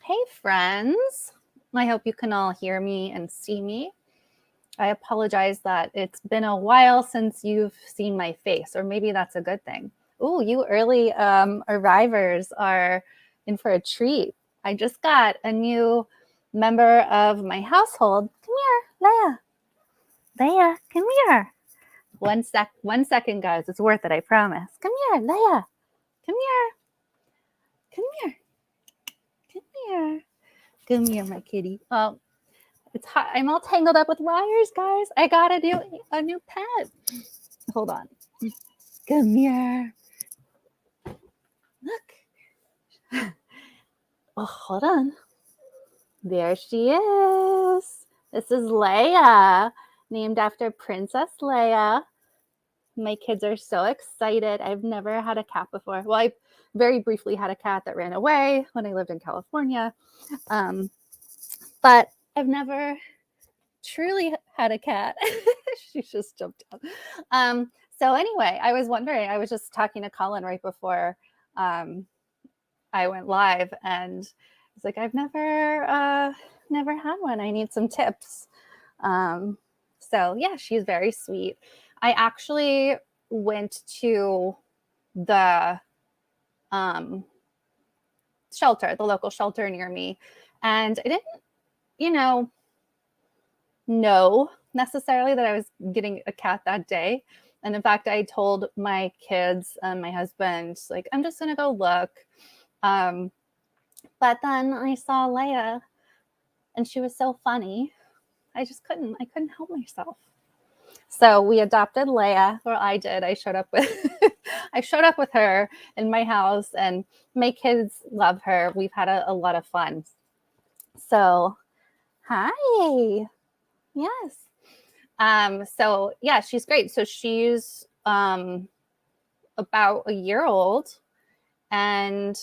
Hey, friends. I hope you can all hear me and see me. I apologize that it's been a while since you've seen my face, or maybe that's a good thing. Ooh, you early arrivers are in for a treat. I just got a new member of my household. Come here, Leia. Leia, come here. One second, guys. It's worth it, I promise. Come here, Leia. Come here. Come here. Come here. Come here, my kitty. Oh, it's hot. I'm all tangled up with wires, guys. I got a new pet. Hold on. Come here. Look. Oh, hold on. There she is. This is Leia, named after Princess Leia. My kids are so excited. I've never had a cat before. Well, I very briefly had a cat that ran away when I lived in California. But I've never truly had a cat. She just jumped out. So anyway, I was wondering, I was just talking to Colin right before I went live, and it's like, I've never had one. I need some tips. So yeah, she's very sweet. I actually went to the shelter, the local shelter near me, and I didn't, know necessarily that I was getting a cat that day. And in fact, I told my kids and my husband, like, I'm just going to go look. But then I saw Leia, and she was so funny. I couldn't help myself. So we adopted Leia, or I did. I showed up with her in my house, and my kids love her. We've had a lot of fun. So, hi. Yes. So yeah, she's great. So she's about a year old, and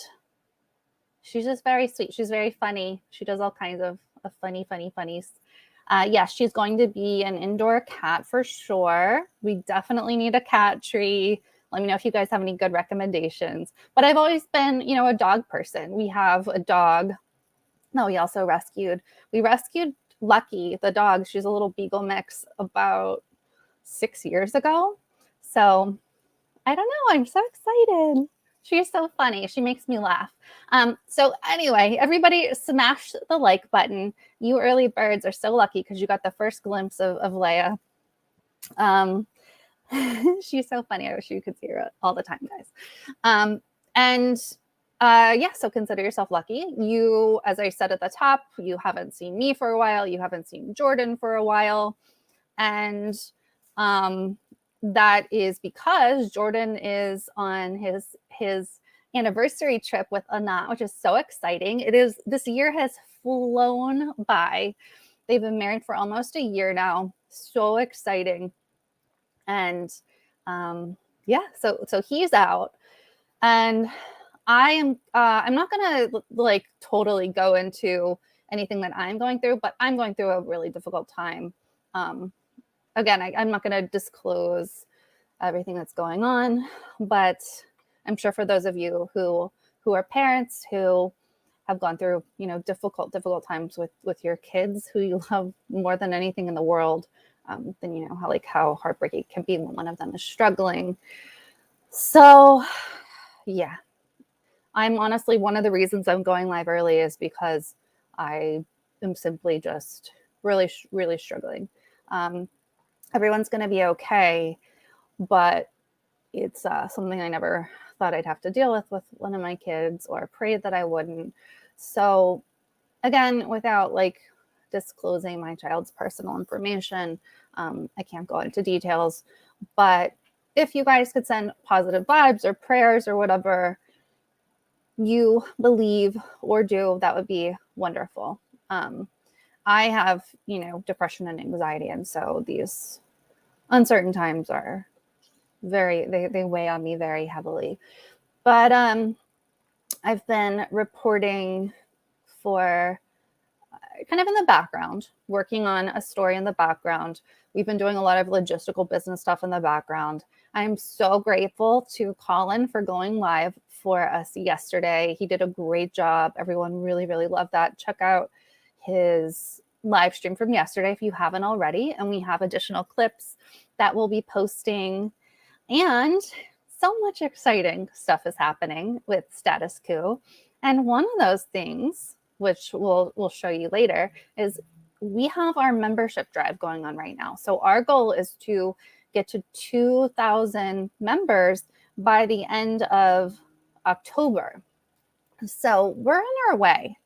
she's just very sweet. She's very funny. She does all kinds of funnies. Yeah, she's going to be an indoor cat for sure. We definitely need a cat tree. Let me know if you guys have any good recommendations. But I've always been, a dog person. We have a dog. No, we rescued Lucky, the dog. She's a little beagle mix about 6 years ago. So I don't know. I'm so excited. She's so funny. She makes me laugh. So anyway, everybody smash the like button. You early birds are so lucky because you got the first glimpse of Leia. She's so funny. I wish you could see her all the time, guys. Yeah, so consider yourself lucky. You, as I said at the top, you haven't seen me for a while. You haven't seen Jordan for a while. And that is because Jordan is on his anniversary trip with Anat, which is so exciting. This year has flown by. They've been married for almost a year now. So exciting. And yeah, so he's out, and I'm not gonna like totally go into anything that I'm going through, but I'm going through a really difficult time. Again, I'm not gonna disclose everything that's going on, but I'm sure for those of you who are parents who have gone through difficult times with your kids who you love more than anything in the world, then you know how heartbreaking it can be when one of them is struggling. So yeah, I'm honestly, one of the reasons I'm going live early is because I am simply just really struggling. Everyone's going to be okay, but it's something I never thought I'd have to deal with one of my kids, or prayed that I wouldn't. So again, without like disclosing my child's personal information, I can't go into details, but if you guys could send positive vibes or prayers or whatever you believe or do, that would be wonderful. I have, depression and anxiety, and so these uncertain times are they weigh on me very heavily. But I've been reporting for kind of in the background, working on a story in the background. We've been doing a lot of logistical business stuff in the background. I'm so grateful to Colin for going live for us yesterday. He did a great job. Everyone really, really loved that. Check out his live stream from yesterday if you haven't already. And we have additional clips that we'll be posting. And so much exciting stuff is happening with Status Coup. And one of those things, which we'll show you later, is we have our membership drive going on right now. So our goal is to get to 2,000 members by the end of October. So we're on our way.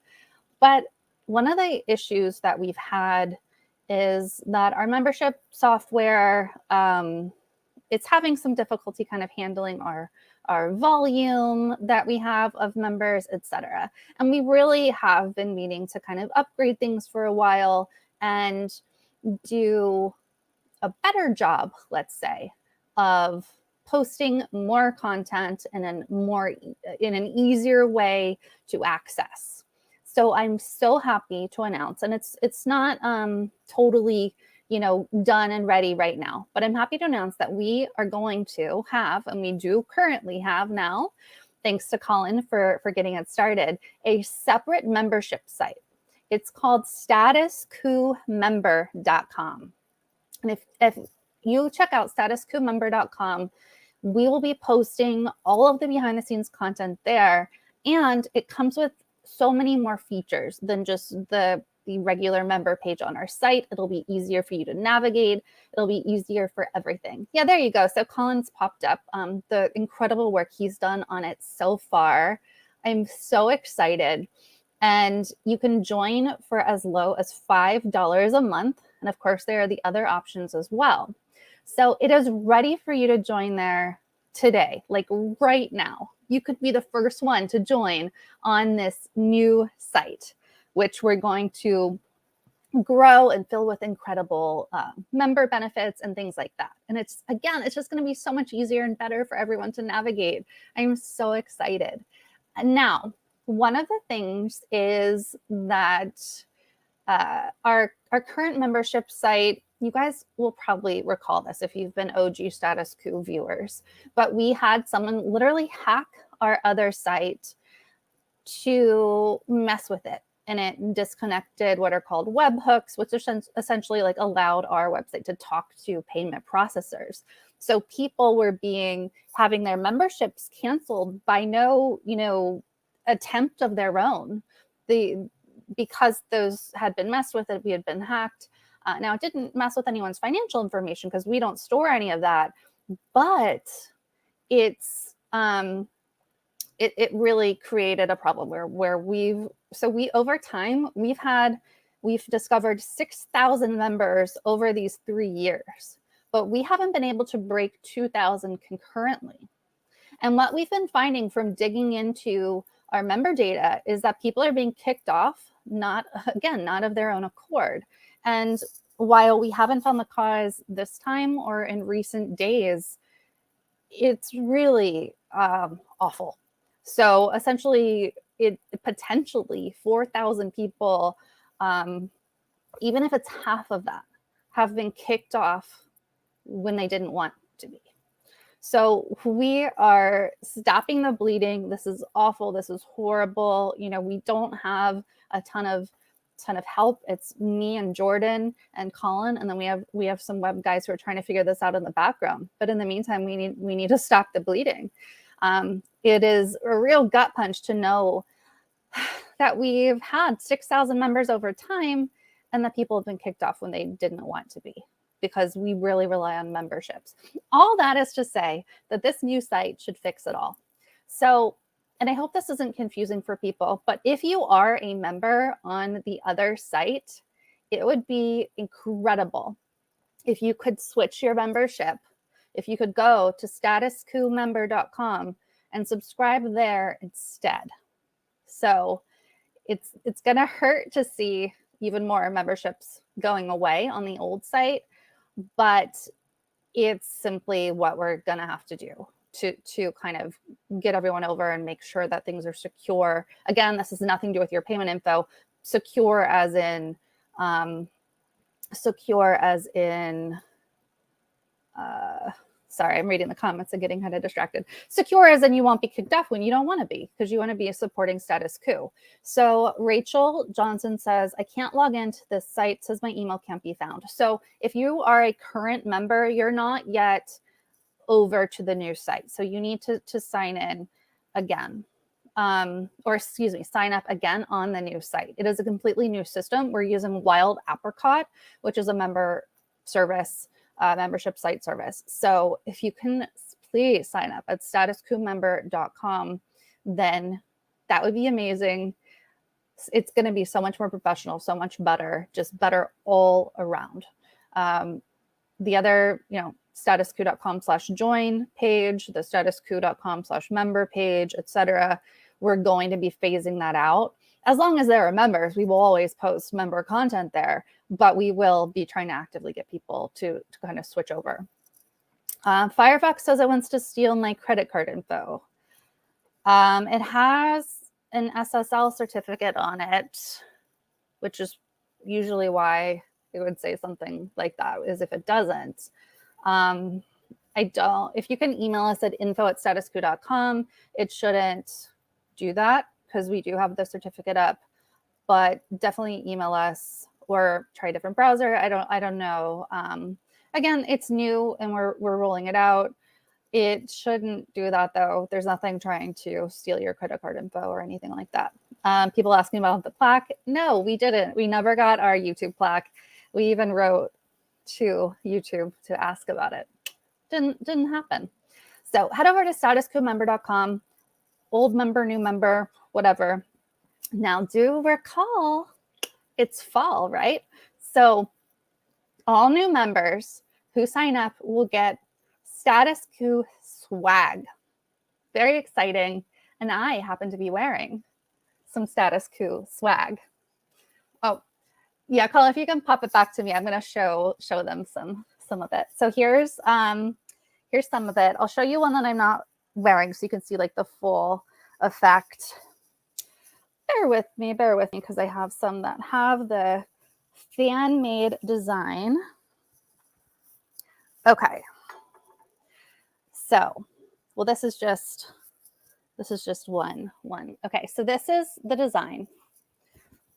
But one of the issues that we've had is that our membership software, it's having some difficulty kind of handling our volume that we have of members, etc. And we really have been meaning to kind of upgrade things for a while and do a better job, let's say, of posting more content in an easier way to access. So I'm so happy to announce, and it's not totally done and ready right now, but I'm happy to announce that we are going to have, and we do currently have now, thanks to Colin for getting it started, a separate membership site. It's called StatusCoupMember.com. And if you check out StatusCoupMember.com, we will be posting all of the behind the scenes content there. And it comes with so many more features than just the regular member page on our site. It'll be easier for you to navigate. It'll be easier for everything. Yeah, there you go. So Colin's popped up. The incredible work he's done on it so far. I'm so excited. And you can join for as low as $5 a month. And of course, there are the other options as well. So it is ready for you to join there today, like right now. You could be the first one to join on this new site, which we're going to grow and fill with incredible member benefits and things like that. And it's just going to be so much easier and better for everyone to navigate. I'm so excited. And now, one of the things is that our current membership site, you guys will probably recall this if you've been OG Status Coup viewers, but we had someone literally hack our other site to mess with it. And it disconnected what are called webhooks, which essentially like allowed our website to talk to payment processors. So people were having their memberships canceled by no, attempt of their own. Because those had been messed with, we had been hacked. Now it didn't mess with anyone's financial information because we don't store any of that, but it's it really created a problem where we've over time we've discovered 6,000 members over these 3 years, but we haven't been able to break 2,000 concurrently. And what we've been finding from digging into our member data is that people are being kicked off, not of their own accord. And while we haven't found the cause this time or in recent days, it's really awful. So essentially, it potentially 4,000 people, even if it's half of that, have been kicked off when they didn't want to be. So we are stopping the bleeding. This is awful. This is horrible. We don't have a ton of help. It's me and Jordan and Colin, and then we have some web guys who are trying to figure this out in the background. But in the meantime, we need to stop the bleeding. It is a real gut punch to know that we've had 6,000 members over time, and that people have been kicked off when they didn't want to be, because we really rely on memberships. All that is to say that this new site should fix it all. So, and I hope this isn't confusing for people, but if you are a member on the other site, it would be incredible if you could switch your membership, if you could go to StatusCoupMember.com and subscribe there instead. So it's going to hurt to see even more memberships going away on the old site, but it's simply what we're going to have to do to kind of get everyone over and make sure that things are secure. Again, this has nothing to do with your payment info. secure as in sorry, I'm reading the comments and getting kind of distracted. Secure as in you won't be kicked off when you don't want to be, because you want to be supporting Status Coup. So Rachel Johnson says, I can't log into this site, says my email can't be found. So if you are a current member, you're not yet over to the new site. So you need to sign in again. Or excuse me, sign up again on the new site. It is a completely new system. We're using Wild Apricot, which is a member service, membership site service. So if you can please sign up at StatusCoupMember.com, then that would be amazing. It's going to be so much more professional, so much better, just better all around. The other, StatusCoup.com/join page, the StatusCoup.com/member page, etc. We're going to be phasing that out. As long as there are members, we will always post member content there, but we will be trying to actively get people to kind of switch over. Firefox says it wants to steal my credit card info. It has an SSL certificate on it, which is usually why it would say something like that, is if it doesn't. If you can email us at info@statuscoup.com, it shouldn't do that because we do have the certificate up, but definitely email us or try a different browser. I don't know. Again, it's new and we're rolling it out. It shouldn't do that though. There's nothing trying to steal your credit card info or anything like that. People asking about the plaque. No, we didn't. We never got our YouTube plaque. We even wrote to YouTube to ask about it. Didn't happen. So head over to StatusCoupMember.com, old member, new member, whatever. Now do recall it's fall, right? So all new members who sign up will get Status Coup swag. Very exciting. And I happen to be wearing some Status Coup swag. Oh, yeah, Colin, if you can pop it back to me, I'm going to show them some of it. So here's some of it. I'll show you one that I'm not wearing so you can see like the full effect. Bear with me because I have some that have the fan-made design. Okay. So, well, this is just one. Okay, so this is the design.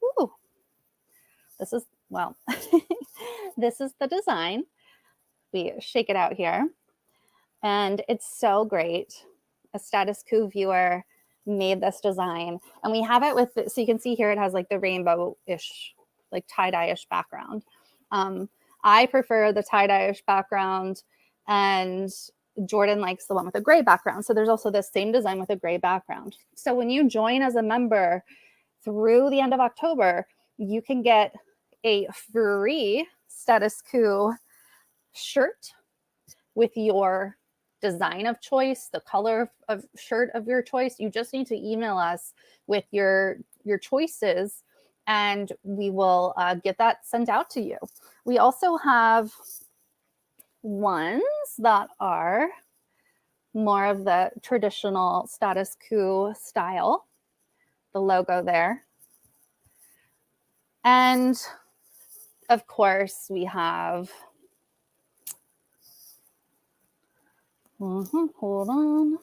Ooh. This is the design. We shake it out here. And it's so great. A Status Coup viewer made this design. And we have it with, so you can see here, it has like the rainbow-ish, like tie-dye-ish background. I prefer the tie-dye-ish background, and Jordan likes the one with a gray background. So there's also this same design with a gray background. So when you join as a member through the end of October, you can get a free Status Coup shirt with your design of choice, the color of shirt of your choice. You just need to email us with your choices and we will get that sent out to you. We also have ones that are more of the traditional Status Coup style, the logo there. And of course we have, hold on,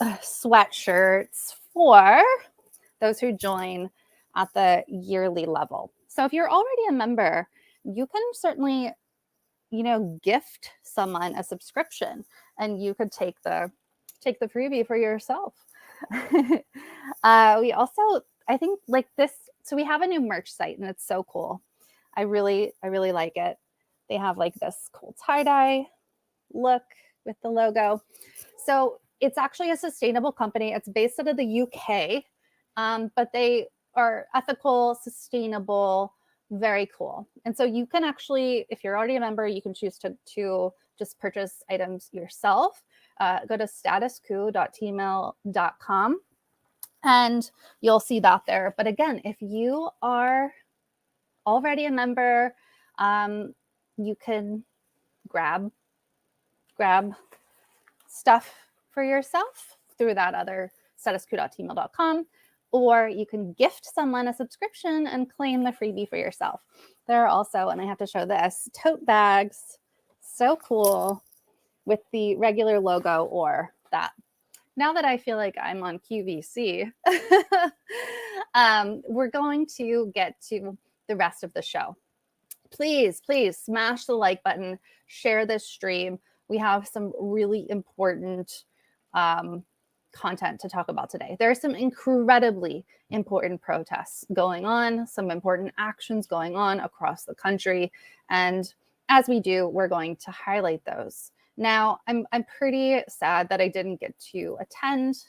sweatshirts for those who join at the yearly level. So if you're already a member, you can certainly, gift someone a subscription, and you could take the freebie for yourself. We also, I think, like this. So we have a new merch site, and it's so cool. I really like it. They have like this cool tie-dye look with the logo. So it's actually a sustainable company. It's based out of the UK, but they are ethical, sustainable, very cool. And so you can actually, if you're already a member, you can choose to just purchase items yourself. Go to statuscoup.tmail.com and you'll see that there. But again, if you are already a member, you can grab stuff for yourself through that other statuscoup.tmail.com, or you can gift someone a subscription and claim the freebie for yourself. There are also, and I have to show this, tote bags. So cool, with the regular logo or that. Now that I feel like I'm on QVC, we're going to get to the rest of the show. Please, please smash the like button, share this stream. We have some really important content to talk about today. There are some incredibly important protests going on, some important actions going on across the country. And as we do, we're going to highlight those. Now, I'm pretty sad that I didn't get to attend,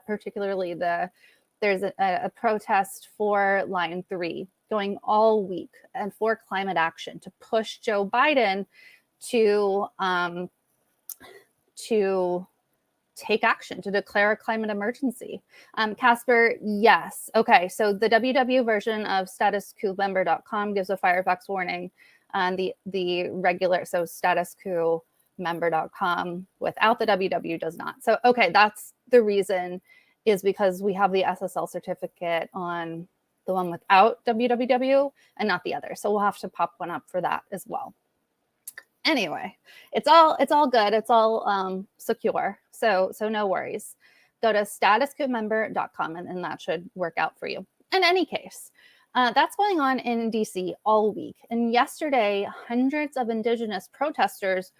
particularly there's a protest for Line 3 going all week and for climate action to push Joe Biden to take action, to declare a climate emergency. Casper, yes. Okay, so the WW version of StatusCoup gives a Firefox warning, and the regular, so StatusCoup without the WW does not. So, okay, that's the reason, is because we have the SSL certificate on the one without www and not the other. So we'll have to pop one up for that as well. Anyway, it's all good. It's all secure. So no worries. Go to StatusCoupMember.com and that should work out for you. In any case, that's going on in DC all week. And yesterday, hundreds of Indigenous protesters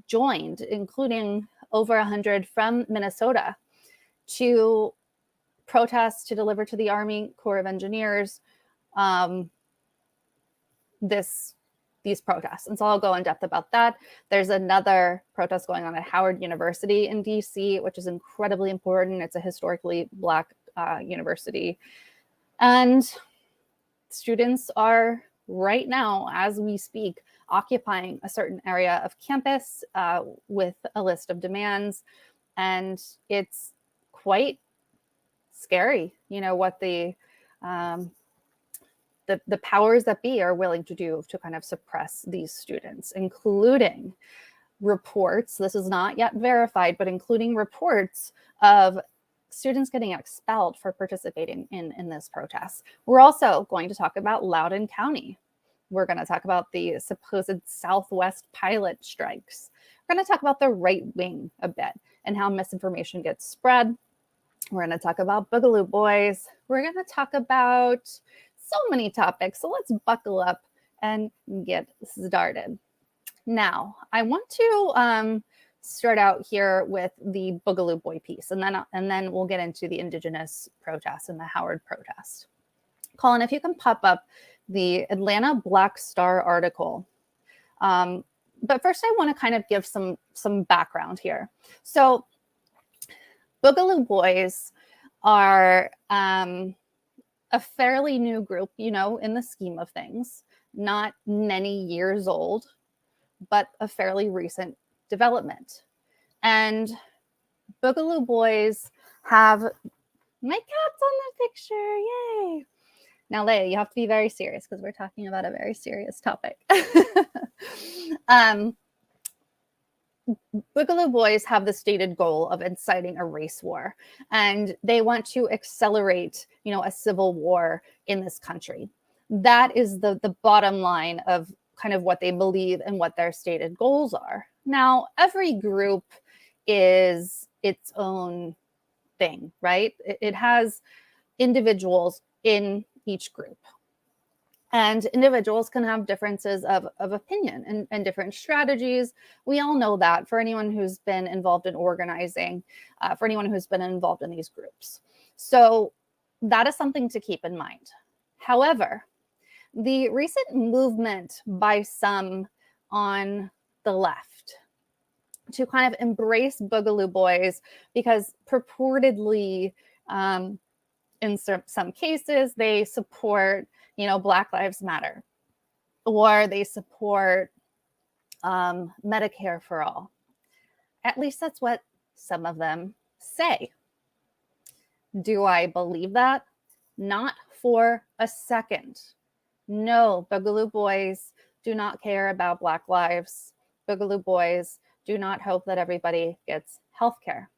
joined, including over 100 from Minnesota, to protest, to deliver to the Army Corps of Engineers these protests. And so I'll go in depth about that. There's another protest going on at Howard University in DC, which is incredibly important. It's a historically Black university. And students are right now, as we speak, occupying a certain area of campus with a list of demands. And it's quite scary, what the powers that be are willing to do to kind of suppress these students, including reports, this is not yet verified, but including reports of students getting expelled for participating in this protest. We're also going to talk about Loudoun County. We're going to talk about the supposed Southwest pilot strikes. We're going to talk about the right wing a bit and how misinformation gets spread. We're going to talk about Boogaloo boys. We're going to talk about so many topics. So let's buckle up and get started. Now, I want to start out here with the Boogaloo boy piece, and then we'll get into the Indigenous protest and the Howard protest. Colin, if you can pop up the Atlanta Black Star article. But first, I want to kind of give some background here. So Boogaloo boys are a fairly new group, in the scheme of things, not many years old, but a fairly recent development. And Boogaloo boys have, my cat's on the picture, yay. Now, Leia, you have to be very serious because we're talking about a very serious topic. Boogaloo boys have the stated goal of inciting a race war, and they want to accelerate, a civil war in this country. That is the bottom line of kind of what they believe and what their stated goals are. Now, every group is its own thing, right? It has individuals in each group. And individuals can have differences of opinion and different strategies. We all know that, for anyone who's been involved in organizing, for anyone who's been involved in these groups. So that is something to keep in mind. However, the recent movement by some on the left to kind of embrace Boogaloo boys, because purportedly, in some cases, they support Black Lives Matter, or they support Medicare for all. At least that's what some of them say. Do I believe that? Not for a second. No, Boogaloo boys do not care about Black lives. Boogaloo boys do not hope that everybody gets health care.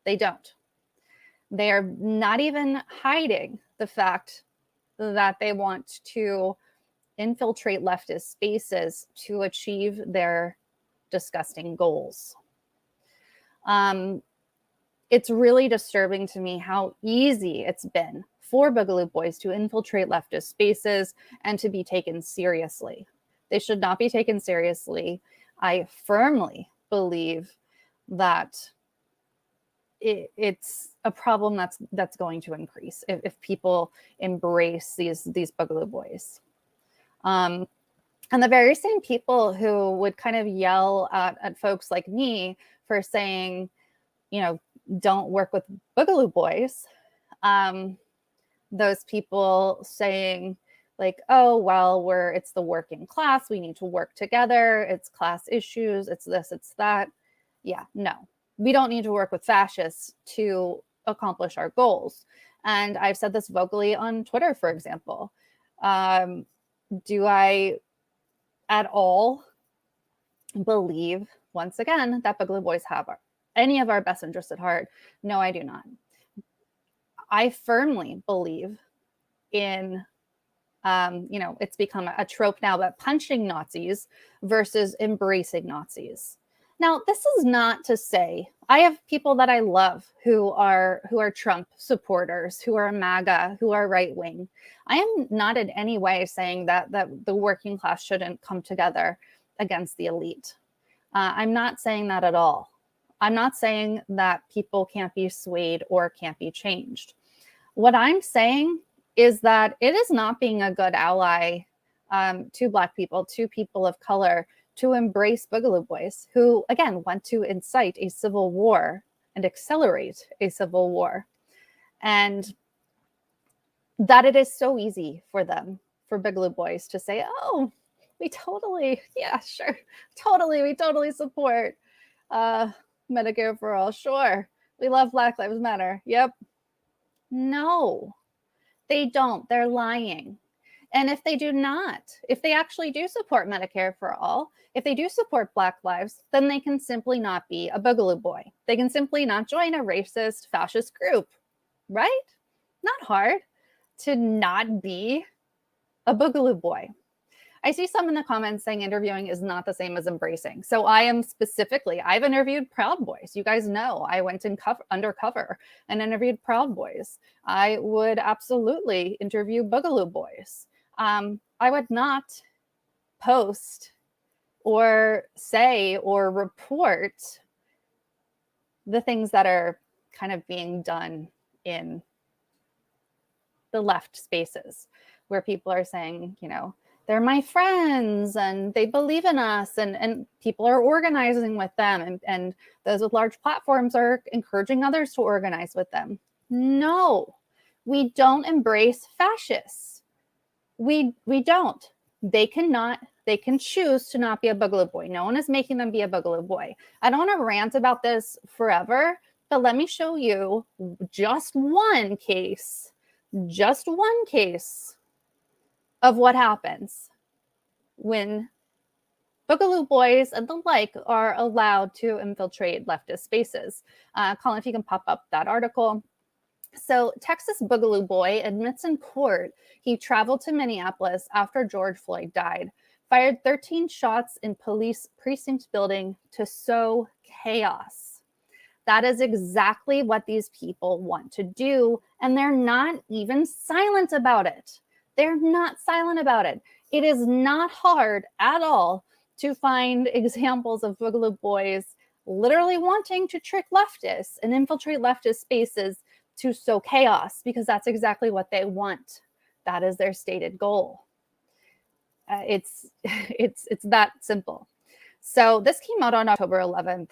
They don't. They are not even hiding the fact that they want to infiltrate leftist spaces to achieve their disgusting goals. It's really disturbing to me how easy it's been for Boogaloo Boys to infiltrate leftist spaces and to be taken seriously. They should not be taken seriously. I firmly believe that it's a problem that's going to increase if people embrace these Boogaloo Boys. And the very same people who would kind of yell at folks like me for saying, don't work with Boogaloo Boys. Those people saying like, oh, well, it's the working class. We need to work together. It's class issues. It's this, it's that. Yeah, no, we don't need to work with fascists to accomplish our goals. And I've said this vocally on Twitter, for example. Do I at all believe, once again, that Boogaloo Boys have any of our best interests at heart? No, I do not. I firmly believe in, it's become a trope now, but punching Nazis versus embracing Nazis. Now, this is not to say, I have people that I love who are Trump supporters, who are MAGA, who are right wing. I am not in any way saying that the working class shouldn't come together against the elite. I'm not saying that at all. I'm not saying that people can't be swayed or can't be changed. What I'm saying is that it is not being a good ally to Black people, to people of color, to embrace Boogaloo Boys, who, again, want to incite a civil war and accelerate a civil war. And that it is so easy for them, for Boogaloo Boys, to say, oh, we totally support Medicare for all. Sure. We love Black Lives Matter. Yep. No, they don't. They're lying. And if they do not, if they actually do support Medicare for all, if they do support Black lives, then they can simply not be a Boogaloo Boy. They can simply not join a racist, fascist group, right? Not hard to not be a Boogaloo Boy. I see some in the comments saying interviewing is not the same as embracing. So I've interviewed Proud Boys. You guys know I went undercover and interviewed Proud Boys. I would absolutely interview Boogaloo Boys. I would not post or say or report the things that are kind of being done in the left spaces where people are saying, they're my friends and they believe in us and people are organizing with them and those with large platforms are encouraging others to organize with them. No, we don't embrace fascists. We don't. They can choose to not be a Boogaloo Boy. No one is making them be a Boogaloo Boy. I don't want to rant about this forever, but let me show you just one case of what happens when Boogaloo Boys and the like are allowed to infiltrate leftist spaces. Colin, if you can pop up that article. So Texas Boogaloo Boy admits in court he traveled to Minneapolis after George Floyd died, fired 13 shots in police precinct building to sow chaos. That is exactly what these people want to do, and they're not even silent about it. They're not silent about it. It is not hard at all to find examples of Boogaloo Boys literally wanting to trick leftists and infiltrate leftist spaces to sow chaos, because that's exactly what they want. That is their stated goal. It's that simple. So this came out on October 11th.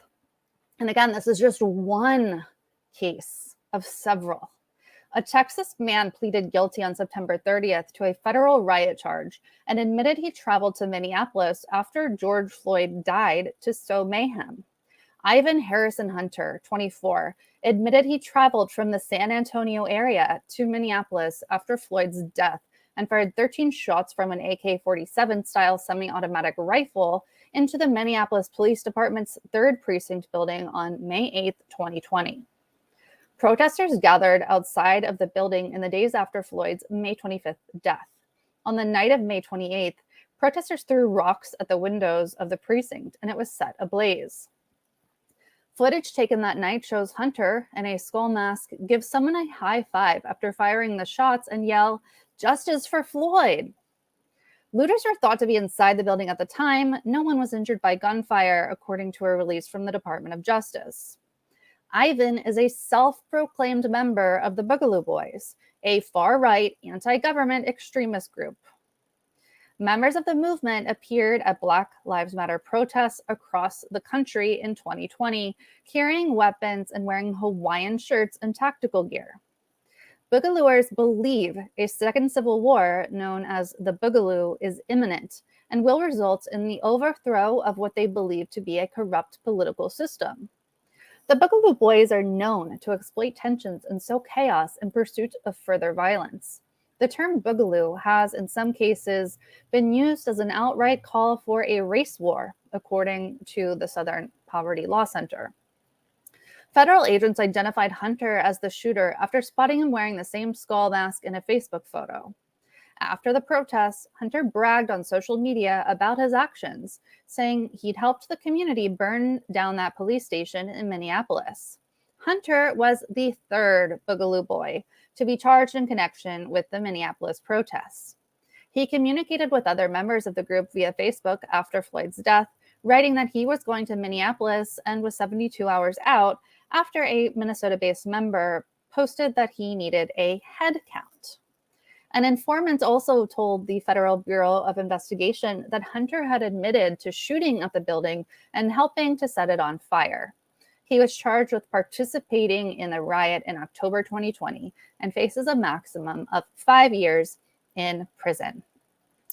And again, this is just one case of several. A Texas man pleaded guilty on September 30th to a federal riot charge and admitted he traveled to Minneapolis after George Floyd died to sow mayhem. Ivan Harrison Hunter, 24, admitted he traveled from the San Antonio area to Minneapolis after Floyd's death and fired 13 shots from an AK-47 style semi-automatic rifle into the Minneapolis Police Department's 3rd Precinct building on May 8th, 2020. Protesters gathered outside of the building in the days after Floyd's May 25th death. On the night of May 28th, protesters threw rocks at the windows of the precinct, and it was set ablaze. Footage taken that night shows Hunter in a skull mask give someone a high five after firing the shots and yell, "Justice for Floyd." Looters were thought to be inside the building at the time. No one was injured by gunfire, according to a release from the Department of Justice. Ivan is a self-proclaimed member of the Boogaloo Boys, a far-right anti-government extremist group. Members of the movement appeared at Black Lives Matter protests across the country in 2020, carrying weapons and wearing Hawaiian shirts and tactical gear. Boogalooers believe a second civil war, known as the Boogaloo, is imminent and will result in the overthrow of what they believe to be a corrupt political system. The Boogaloo Boys are known to exploit tensions and sow chaos in pursuit of further violence. The term Boogaloo has, in some cases, been used as an outright call for a race war, according to the Southern Poverty Law Center. Federal agents identified Hunter as the shooter after spotting him wearing the same skull mask in a Facebook photo. After the protests, Hunter bragged on social media about his actions, saying he'd helped the community burn down that police station in Minneapolis. Hunter was the third Boogaloo boy to be charged in connection with the Minneapolis protests. He communicated with other members of the group via Facebook after Floyd's death, writing that he was going to Minneapolis and was 72 hours out after a Minnesota-based member posted that he needed a head count. An informant also told the Federal Bureau of Investigation that Hunter had admitted to shooting at the building and helping to set it on fire. He was charged with participating in the riot in October 2020 and faces a maximum of 5 years in prison.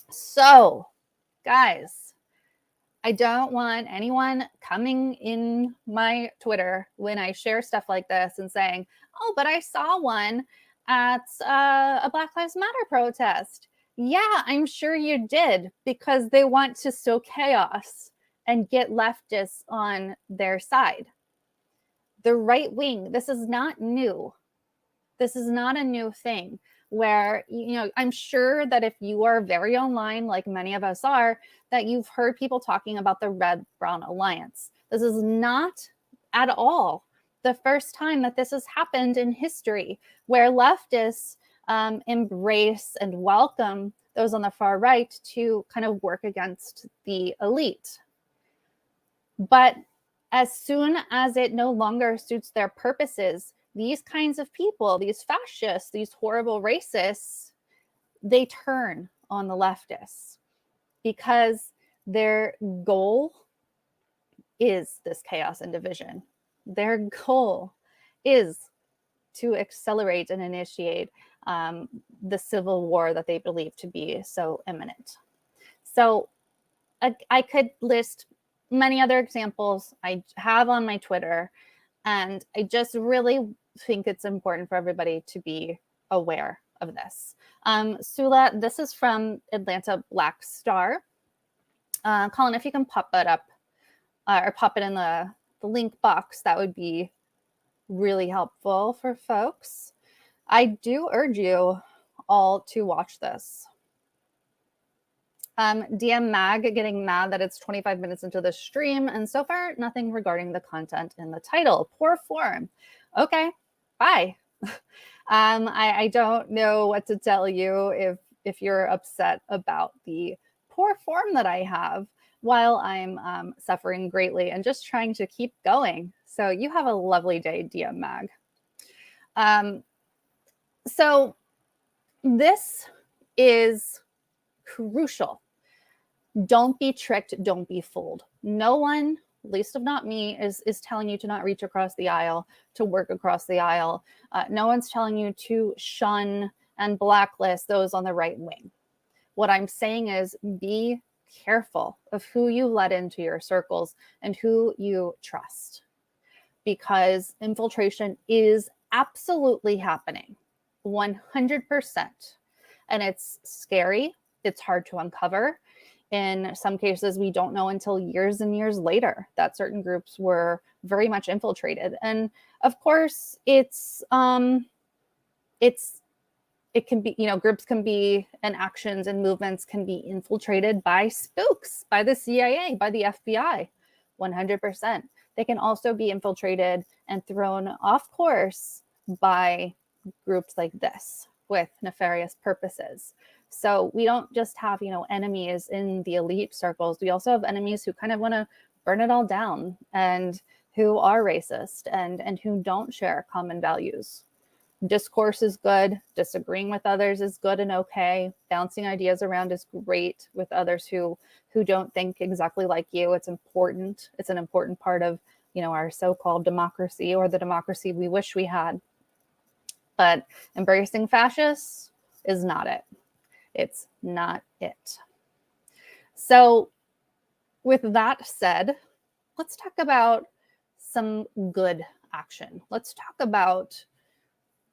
So, guys, I don't want anyone coming in my Twitter when I share stuff like this and saying, "Oh, but I saw one at a Black Lives Matter protest." Yeah, I'm sure you did, because they want to sow chaos and get leftists on their side. The right wing, this is not new. This is not a new thing where, I'm sure that if you are very online, like many of us are, that you've heard people talking about the Red-Brown Alliance. This is not at all the first time that this has happened in history, where leftists embrace and welcome those on the far right to kind of work against the elite. But as soon as it no longer suits their purposes, these kinds of people, these fascists, these horrible racists, they turn on the leftists because their goal is this chaos and division. Their goal is to accelerate and initiate the civil war that they believe to be so imminent. So I could list many other examples I have on my Twitter, and I just really think it's important for everybody to be aware of this. Sula, this is from Atlanta Black Star. Colin, if you can pop it up or pop it in the link box, that would be really helpful for folks. I do urge you all to watch this. DM Mag getting mad that it's 25 minutes into the stream, and so far nothing regarding the content in the title. Poor form. Okay, bye. I don't know what to tell you if you're upset about the poor form that I have while I'm suffering greatly and just trying to keep going. So you have a lovely day, DM Mag. So this is crucial. Don't be tricked. Don't be fooled. No one, least of not me, is telling you to not reach across the aisle, to work across the aisle. No one's telling you to shun and blacklist those on the right wing. What I'm saying is be careful of who you let into your circles and who you trust, because infiltration is absolutely happening, 100%. And it's scary. It's hard to uncover. In some cases, we don't know until years and years later that certain groups were very much infiltrated. And of course, it can be, groups can be, and actions and movements can be infiltrated by spooks, by the CIA, by the FBI, 100%. They can also be infiltrated and thrown off course by groups like this with nefarious purposes. So we don't just have, enemies in the elite circles. We also have enemies who kind of want to burn it all down, and who are racist, and who don't share common values. Discourse is good. Disagreeing with others is good and okay. Bouncing ideas around is great with others who don't think exactly like you. It's important. It's an important part of, our so-called democracy, or the democracy we wish we had. But embracing fascists is not it. It's not it. So with that said, let's talk about some good action. Let's talk about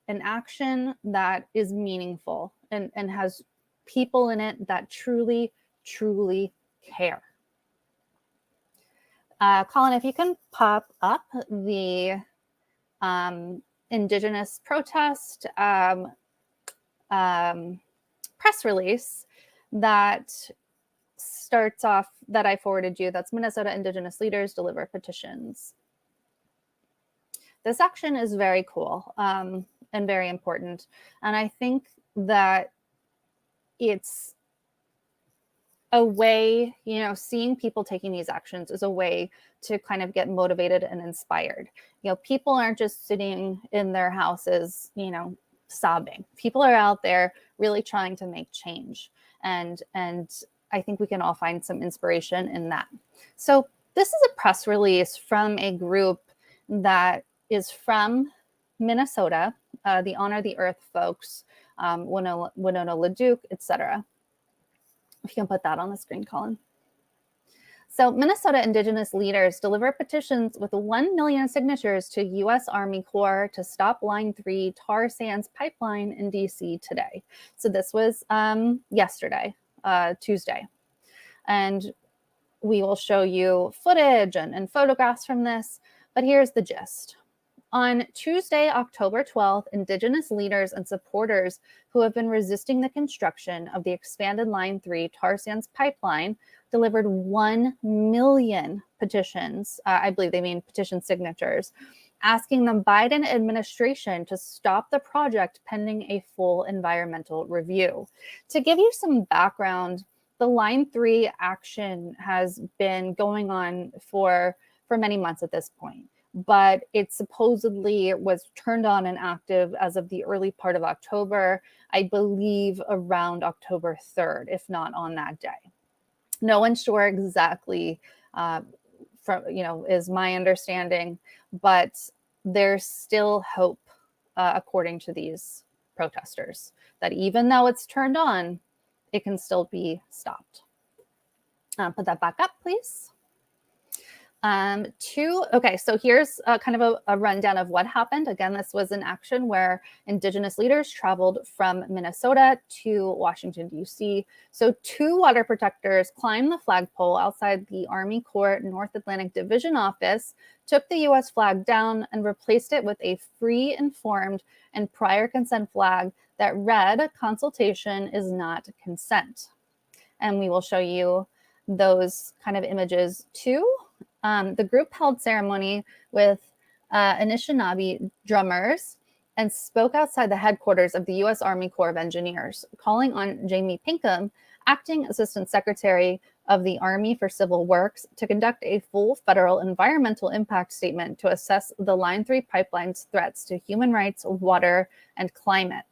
an action that is meaningful and has people in it that truly, truly care. Colin, if you can pop up the Indigenous protest press release that starts off, that I forwarded you. That's Minnesota Indigenous leaders deliver petitions. This action is very cool and very important. And I think that it's a way, seeing people taking these actions is a way to kind of get motivated and inspired. People aren't just sitting in their houses, sobbing. People are out there really trying to make change. And I think we can all find some inspiration in that. So this is a press release from a group that is from Minnesota, the Honor the Earth folks, Winona LaDuke, etc. If you can put that on the screen, Colin. So Minnesota Indigenous leaders deliver petitions with 1 million signatures to U.S. Army Corps to stop Line 3 tar sands pipeline in D.C. today. So this was yesterday, Tuesday. And we will show you footage and photographs from this, but here's the gist. On Tuesday, October 12th, Indigenous leaders and supporters who have been resisting the construction of the expanded Line 3 tar sands pipeline delivered 1 million petitions, I believe they mean petition signatures, asking the Biden administration to stop the project pending a full environmental review. To give you some background, the Line 3 action has been going on for many months at this point, but it supposedly was turned on and active as of the early part of October, I believe around October 3rd, if not on that day. No one's sure exactly, is my understanding, but there's still hope, according to these protesters, that even though it's turned on, it can still be stopped. Put that back up, please. Okay, so here's kind of a rundown of what happened. Again, this was an action where Indigenous leaders traveled from Minnesota to Washington, D.C. So 2 water protectors climbed the flagpole outside the Army Corps North Atlantic Division office, took the U.S. flag down, and replaced it with a free, informed, and prior consent flag that read, "Consultation is not consent." And we will show you those kind of images too. The group held ceremony with Anishinaabe drummers and spoke outside the headquarters of the U.S. Army Corps of Engineers, calling on Jamie Pinkham, Acting Assistant Secretary of the Army for Civil Works, to conduct a full federal environmental impact statement to assess the Line 3 pipeline's threats to human rights, water, and climate.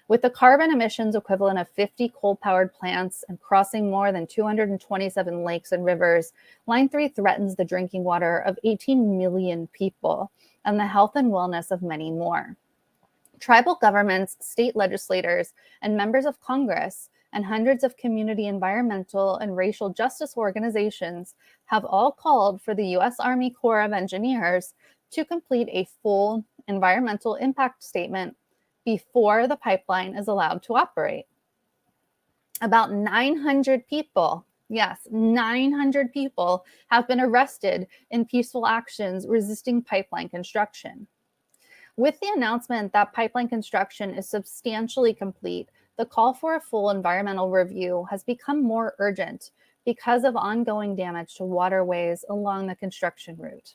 With the carbon emissions equivalent of 50 coal-powered plants and crossing more than 227 lakes and rivers, Line 3 threatens the drinking water of 18 million people and the health and wellness of many more. Tribal governments, state legislators, and members of Congress, and hundreds of community environmental and racial justice organizations have all called for the U.S. Army Corps of Engineers to complete a full environmental impact statement before the pipeline is allowed to operate. About 900 people Yes, 900 people have been arrested in peaceful actions resisting pipeline construction. With the announcement that pipeline construction is substantially complete, the call for a full environmental review has become more urgent because of ongoing damage to waterways along the construction route.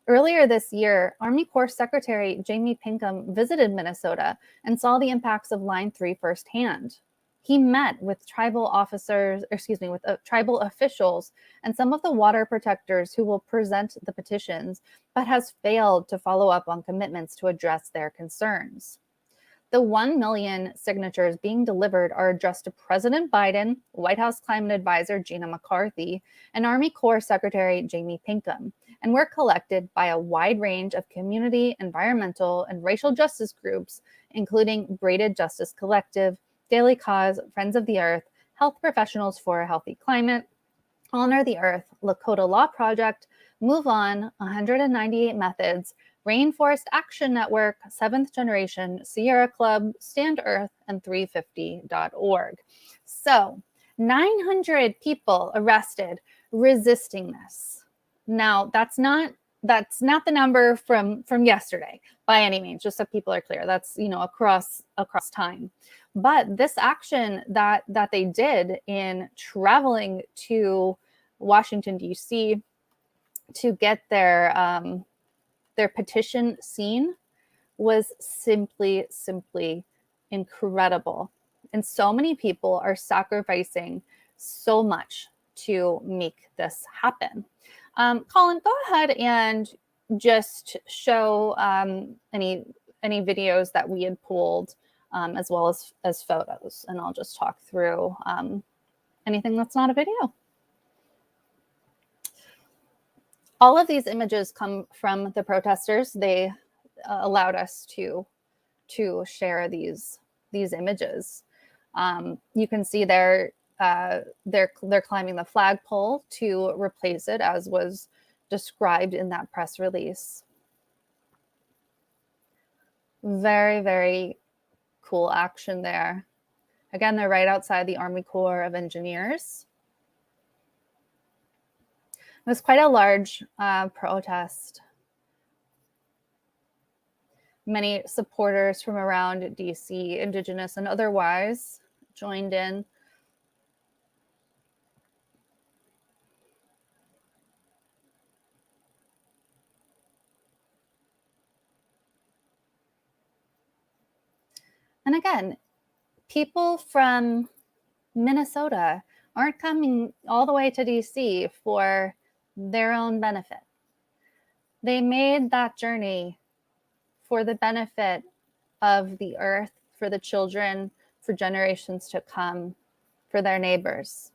Earlier this year, Army Corps Secretary Jamie Pinkham visited Minnesota and saw the impacts of Line 3 firsthand. He met with tribal tribal officials and some of the water protectors who will present the petitions, but has failed to follow up on commitments to address their concerns. The 1 million signatures being delivered are addressed to President Biden, White House Climate Advisor Gina McCarthy, and Army Corps Secretary Jamie Pinkham, and were collected by a wide range of community, environmental, and racial justice groups, including Braided Justice Collective, Daily Cause, Friends of the Earth, Health Professionals for a Healthy Climate, Honor the Earth, Lakota Law Project, Move On, 198 Methods, Rainforest Action Network, Seventh Generation, Sierra Club, Stand Earth, and 350.org. So 900 people arrested resisting this. Now, that's not the number from yesterday by any means, just so people are clear. That's, across time. But this action that they did in traveling to Washington, D.C. to get their petition seen was simply incredible. And so many people are sacrificing so much to make this happen. Colin, go ahead and just show any videos that we had pulled, as well as photos, and I'll just talk through anything that's not a video. All of these images come from the protesters. They allowed us to share these images. You can see they're climbing the flagpole to replace it, as was described in that press release. Very, very cool action there. Again, they're right outside the Army Corps of Engineers. It was quite a large protest. Many supporters from around DC, Indigenous and otherwise, joined in. And again, people from Minnesota aren't coming all the way to DC for their own benefit. They made that journey for the benefit of the earth, for the children, for generations to come, for their neighbors.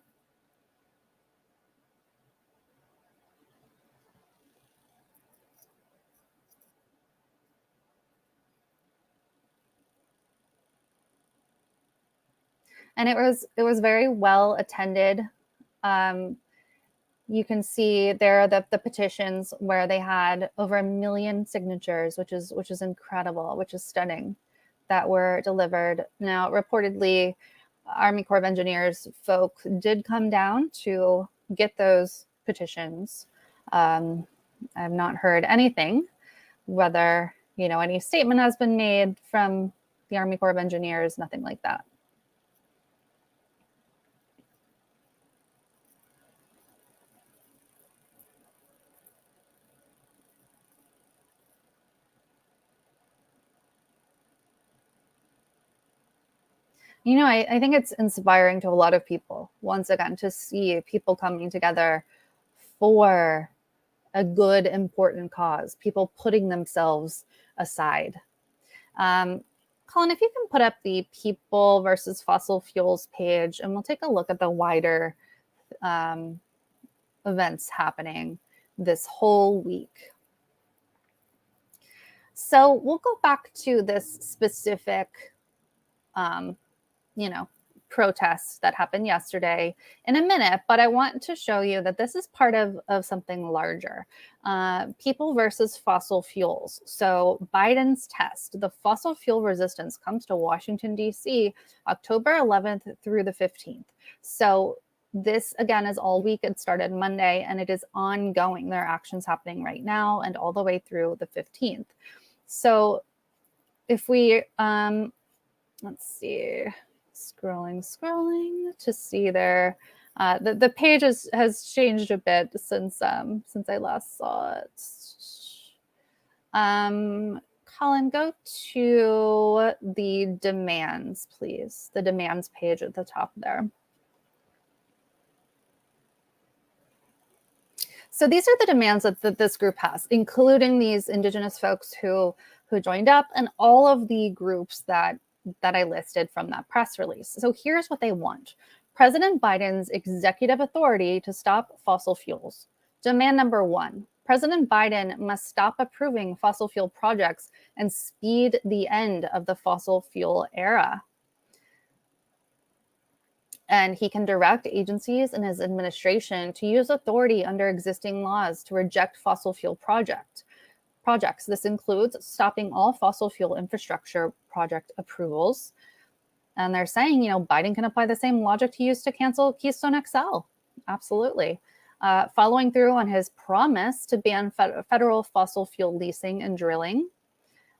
And it was very well attended. You can see there are the petitions where they had over 1 million signatures, which is incredible, which is stunning, that were delivered. Now, reportedly, Army Corps of Engineers folk did come down to get those petitions. I've not heard anything, whether any statement has been made from the Army Corps of Engineers, nothing like that. I think it's inspiring to a lot of people, once again, to see people coming together for a good, important cause, people putting themselves aside. Colin, if you can put up the People versus Fossil Fuels page, and we'll take a look at the wider events happening this whole week. So we'll go back to this specific protests that happened yesterday in a minute, but I want to show you that this is part of something larger. People versus fossil fuels. So Biden's test, the fossil fuel resistance, comes to Washington, D.C., October 11th through the 15th. So This, again, is all week. It started Monday, and it is ongoing. There are actions happening right now and all the way through the 15th. So if we, let's see, scrolling to see there. The page has changed a bit since I last saw it. Colin, go to the demands, please. The demands page at the top there. So these are the demands that this group has, including these Indigenous folks who joined up and all of the groups that I listed from that press release. So here's what they want. President Biden's executive authority to stop fossil fuels. Demand number 1, President Biden must stop approving fossil fuel projects and speed the end of the fossil fuel era. And he can direct agencies in his administration to use authority under existing laws to reject fossil fuel projects. This includes stopping all fossil fuel infrastructure project approvals. And they're saying, Biden can apply the same logic he used to cancel Keystone XL. Absolutely. Following through on his promise to ban federal fossil fuel leasing and drilling,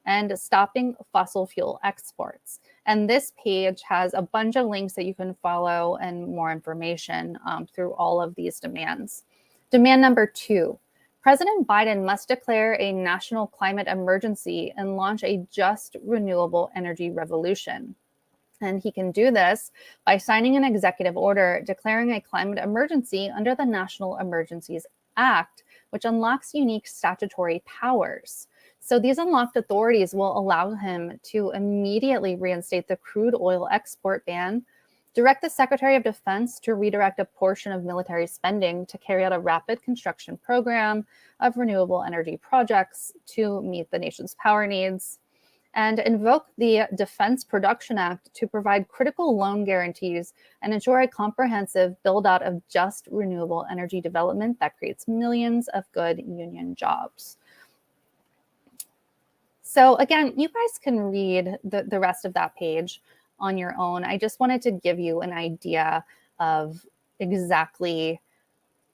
and stopping fossil fuel exports. And this page has a bunch of links that you can follow and more information through all of these demands. Demand number 2, President Biden must declare a national climate emergency and launch a just renewable energy revolution. And he can do this by signing an executive order declaring a climate emergency under the National Emergencies Act, which unlocks unique statutory powers. So these unlocked authorities will allow him to immediately reinstate the crude oil export ban, direct the Secretary of Defense to redirect a portion of military spending to carry out a rapid construction program of renewable energy projects to meet the nation's power needs, and invoke the Defense Production Act to provide critical loan guarantees and ensure a comprehensive build-out of just renewable energy development that creates millions of good union jobs. So again, you guys can read the rest of that page on your own. I just wanted to give you an idea of exactly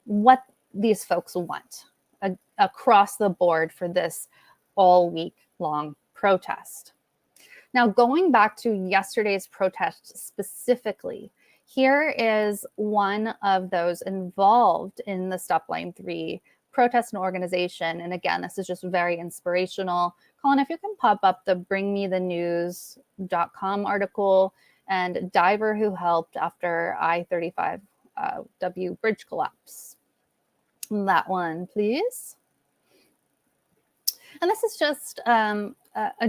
what these folks want across the board for this all week long protest. Now, going back to yesterday's protest specifically, here is one of those involved in the Stop Line 3 protest and organization. And again, this is just very inspirational. Colin, if you can pop up the bringmethenews.com article and diver who helped after I-35W bridge collapse. That one, please. And this is just a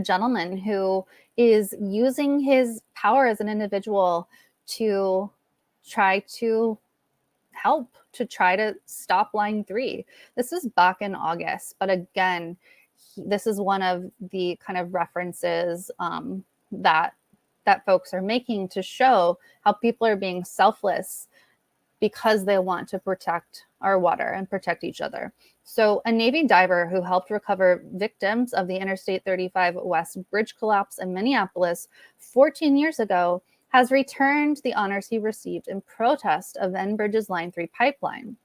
gentleman who is using his power as an individual to try to help, to try to stop Line 3. This is back in August, but again, this is one of the kind of references that folks are making to show how people are being selfless because they want to protect our water and protect each other. So a Navy diver who helped recover victims of the Interstate 35 West bridge collapse in Minneapolis 14 years ago has returned the honors he received in protest of Enbridge's Line 3 pipeline.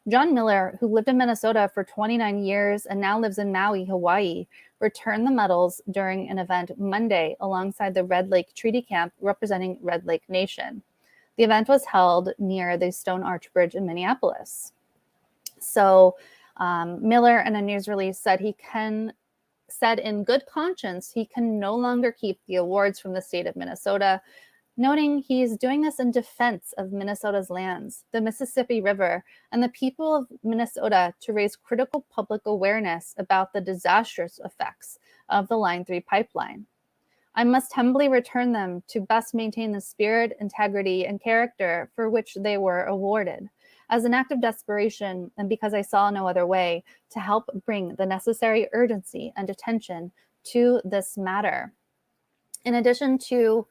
John Miller, who lived in Minnesota for 29 years and now lives in Maui, Hawaii, returned the medals during an event Monday alongside the Red Lake Treaty Camp representing Red Lake Nation. The event was held near the Stone Arch Bridge in Minneapolis. So Miller, in a news release, said in good conscience he can no longer keep the awards from the state of Minnesota, noting he's doing this in defense of Minnesota's lands, the Mississippi River, and the people of Minnesota to raise critical public awareness about the disastrous effects of the Line 3 pipeline. I must humbly return them to best maintain the spirit, integrity, and character for which they were awarded, as an act of desperation and because I saw no other way to help bring the necessary urgency and attention to this matter. In addition to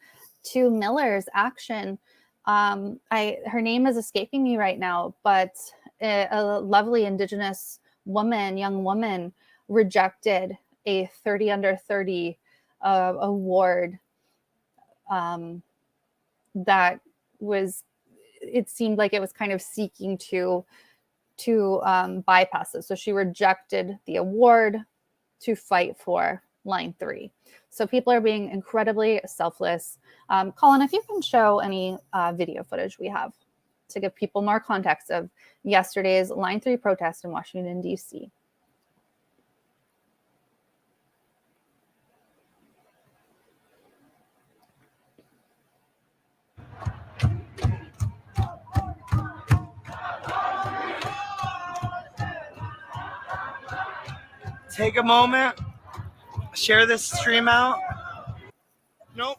Miller's action, her name is escaping me right now, but a lovely Indigenous young woman, rejected a 30 under 30 award that was it seemed like it was kind of seeking to bypass it. So she rejected the award to fight for Line 3. So people are being incredibly selfless. Colin, if you can show any video footage we have to give people more context of yesterday's Line 3 protest in Washington, D.C. Take a moment, share this stream out. Nope.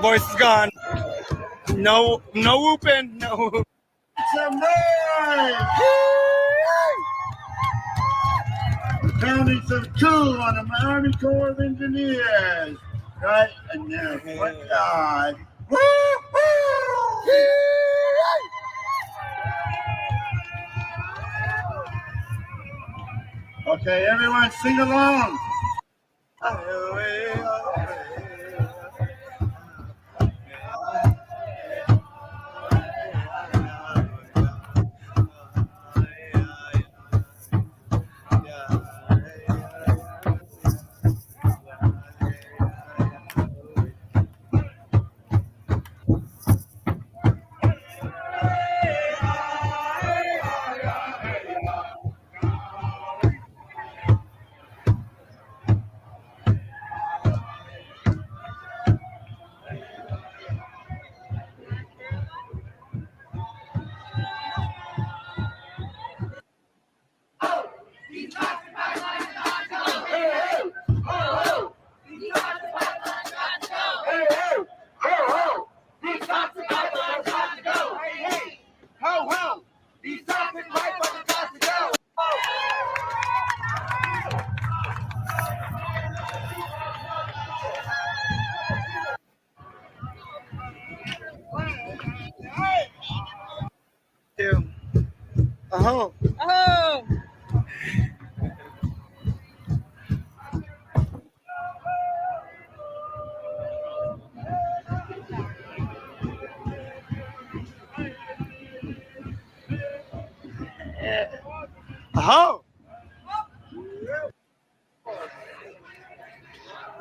Voice is gone. No whooping. No. Some noise! Pounding some cool on the Army Corps of Engineers, right? And now, what God? Okay, everyone, sing along.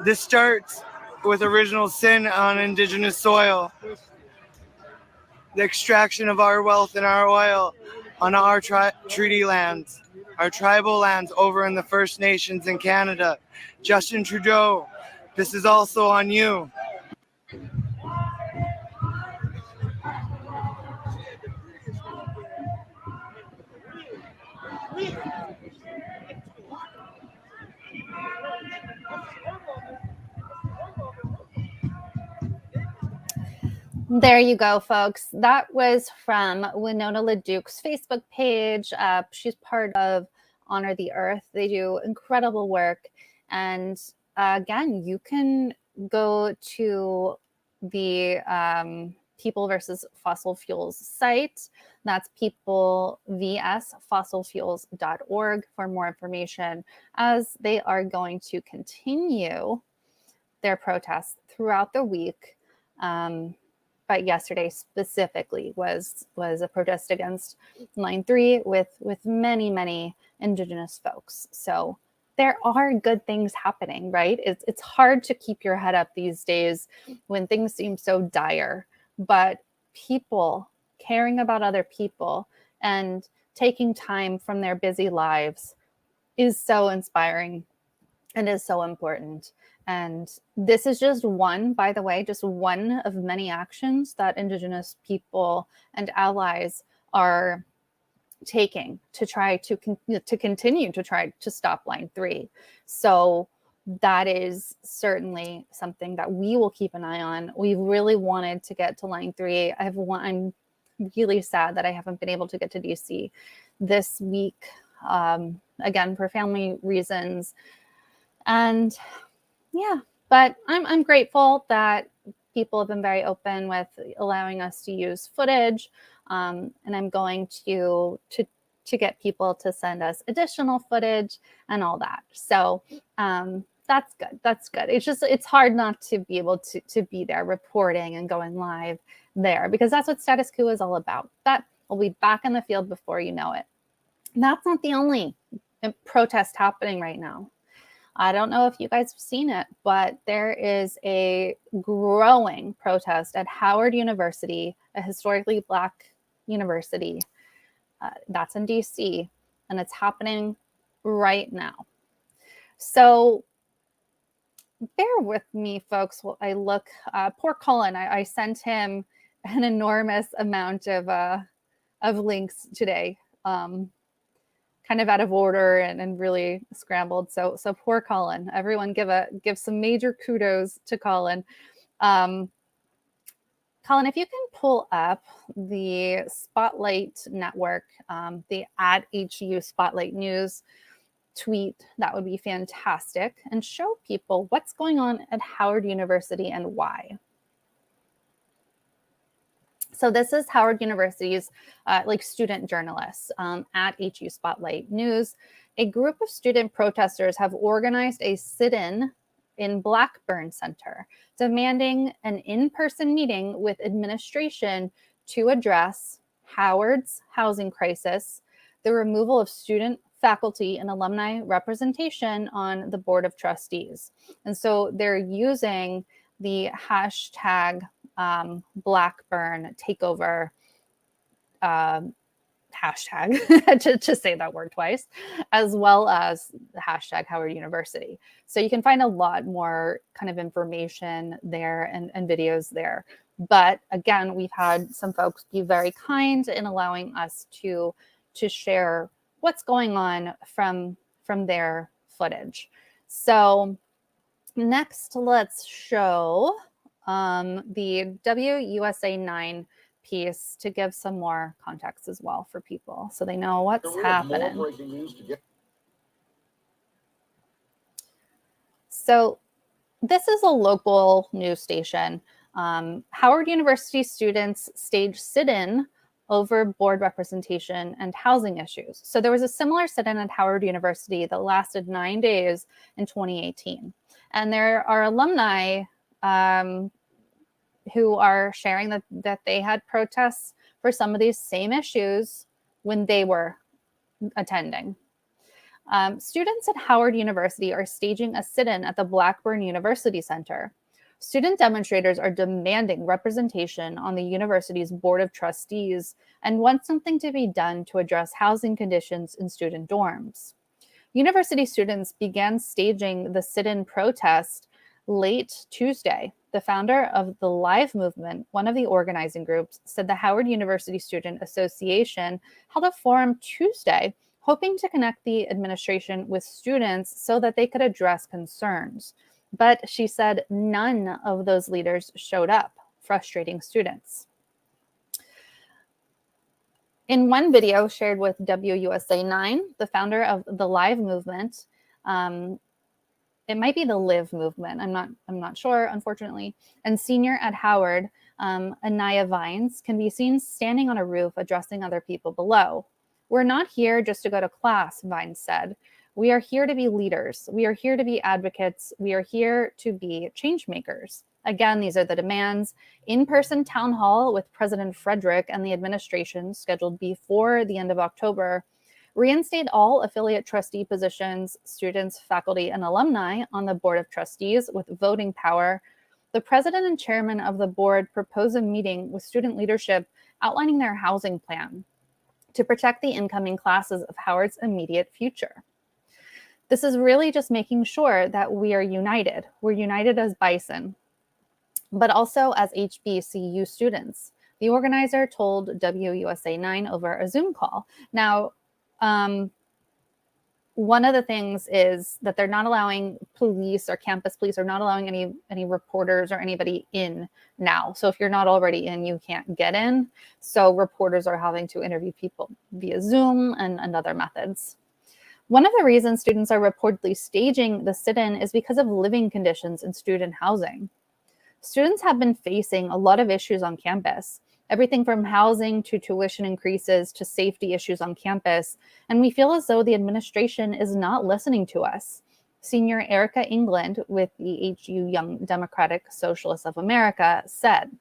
This starts with original sin on Indigenous soil. The extraction of our wealth and our oil on our treaty lands, our tribal lands over in the First Nations in Canada. Justin Trudeau, this is also on you. There you go, folks. That was from Winona LeDuc's Facebook page. She's part of Honor the Earth. They do incredible work. And again, you can go to the People versus Fossil Fuels site. That's peoplevsfossilfuels.org for more information, as they are going to continue their protests throughout the week. But yesterday specifically was a protest against Line 3 with many Indigenous folks. So there are good things happening, right? It's hard to keep your head up these days when things seem so dire, but people caring about other people and taking time from their busy lives is so inspiring and is so important. And this is just one, by the way, just one of many actions that Indigenous people and allies are taking to try to continue to try to stop Line 3. So that is certainly something that we will keep an eye on. We really wanted to get to Line 3. I'm really sad that I haven't been able to get to DC this week, again, for family reasons. And yeah, but I'm grateful that people have been very open with allowing us to use footage, and I'm going to get people to send us additional footage and all that. So That's good. That's good. It's hard not to be able to be there reporting and going live there, because that's what Status Coup is all about. That will be back in the field before you know it. And that's not the only protest happening right now. I don't know if you guys have seen it, but there is a growing protest at Howard University, a historically Black university. That's in DC, and it's happening right now. So bear with me, folks, while I look. Poor Colin, I sent him an enormous amount of links today. Kind of out of order and really scrambled. So poor Colin. Everyone give some major kudos to Colin. Colin, if you can pull up the Spotlight Network, the @HU Spotlight News tweet, that would be fantastic, and show people what's going on at Howard University and why. So this is Howard University's student journalists @HU Spotlight News. A group of student protesters have organized a sit-in in Blackburn Center, demanding an in-person meeting with administration to address Howard's housing crisis, the removal of student, faculty, and alumni representation on the Board of Trustees. And so they're using the hashtag Blackburn takeover hashtag to say that word twice, as well as the hashtag Howard University. So you can find a lot more kind of information there and videos there. But again, we've had some folks be very kind in allowing us to share what's going on from their footage. So next, let's show the WUSA 9 piece to give some more context as well for people so they know what's happening. So this is a local news station. Howard University students staged sit-in over board representation and housing issues. So there was a similar sit-in at Howard University that lasted 9 days in 2018. And there are alumni who are sharing that they had protests for some of these same issues when they were attending. Students at Howard University are staging a sit-in at the Blackburn University Center. Student demonstrators are demanding representation on the university's Board of Trustees and want something to be done to address housing conditions in student dorms. University students began staging the sit-in protest late Tuesday. The founder of the Live Movement, one of the organizing groups, said the Howard University Student Association held a forum Tuesday, hoping to connect the administration with students so that they could address concerns. But she said none of those leaders showed up, frustrating students. In one video shared with WUSA 9, the founder of the Live Movement, it might be the Live Movement, I'm not sure, unfortunately, and senior at Howard, Anaya Vines, can be seen standing on a roof addressing other people below. "We're not here just to go to class," Vines said. "We are here to be leaders. We are here to be advocates. We are here to be change makers." Again, these are the demands. In-person town hall with President Frederick and the administration scheduled before the end of October. Reinstate all affiliate trustee positions, students, faculty, and alumni on the Board of Trustees with voting power. The president and chairman of the board propose a meeting with student leadership outlining their housing plan to protect the incoming classes of Howard's immediate future. This is really just making sure that we are united. We're united as Bison, but also as HBCU students. The organizer told WUSA 9 over a Zoom call. Now, one of the things is that they're not allowing police or campus police are not allowing any reporters or anybody in now. So if you're not already in, you can't get in. So reporters are having to interview people via Zoom and other methods. One of the reasons students are reportedly staging the sit-in is because of living conditions in student housing. Students have been facing a lot of issues on campus, everything from housing to tuition increases to safety issues on campus, and we feel as though the administration is not listening to us. Senior Erica England with the HU Young Democratic Socialists of America said,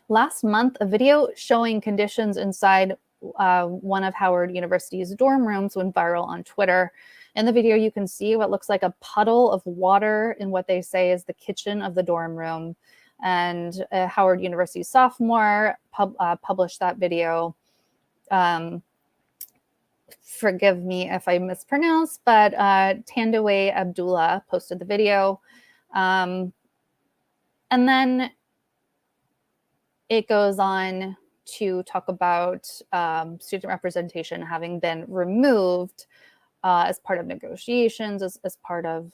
last month, a video showing conditions inside one of Howard University's dorm rooms went viral on Twitter. In the video, you can see what looks like a puddle of water in what they say is the kitchen of the dorm room. And Howard University sophomore published that video. Forgive me if I mispronounce, but Tandaway Abdullah posted the video. And then it goes on to talk about student representation having been removed as part of negotiations, as part of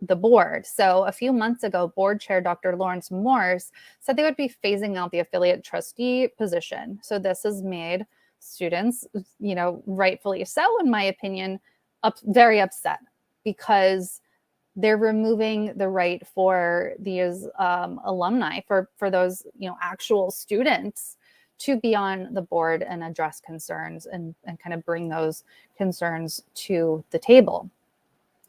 the board. So a few months ago, board chair Dr. Lawrence Morse said they would be phasing out the affiliate trustee position. So this has made students, rightfully so, in my opinion, very upset, because they're removing the right for these alumni, for those actual students, to be on the board and address concerns and kind of bring those concerns to the table.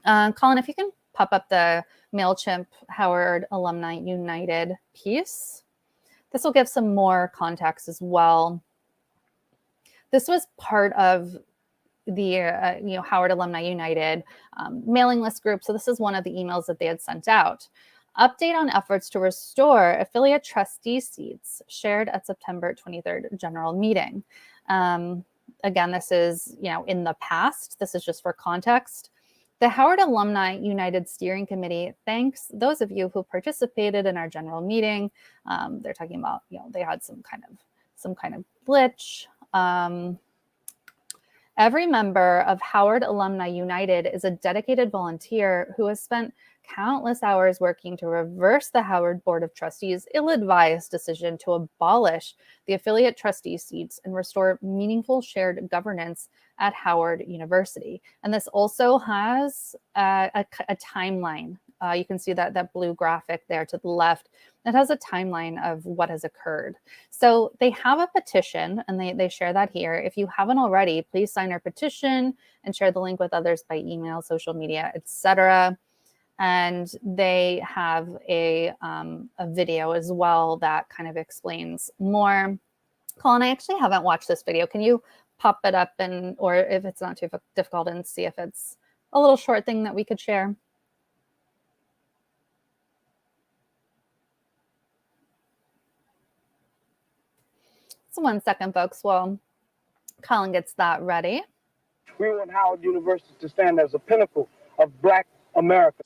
Colin, if you can pop up the MailChimp Howard Alumni United piece. This will give some more context as well. This was part of the Howard Alumni United mailing list group. So this is one of the emails that they had sent out. Update on efforts to restore affiliate trustee seats shared at September 23rd general meeting. Again, this is in the past. This is just for context. The Howard Alumni United Steering Committee thanks those of you who participated in our general meeting. They're talking about they had some kind of glitch. Every member of Howard Alumni United is a dedicated volunteer who has spent countless hours working to reverse the Howard Board of Trustees' ill-advised decision to abolish the affiliate trustee seats and restore meaningful shared governance at Howard University. And this also has a timeline. You can see that blue graphic there to the left. It has a timeline of what has occurred. So they have a petition, and they share that here. If you haven't already, please sign our petition and share the link with others by email, social media, etc. And they have a video as well that kind of explains more. Colin, I actually haven't watched this video. Can you pop it up, or if it's not too difficult, and see if it's a little short thing that we could share? So 1 second, folks, while Colin gets that ready. We want Howard University to stand as a pinnacle of Black America.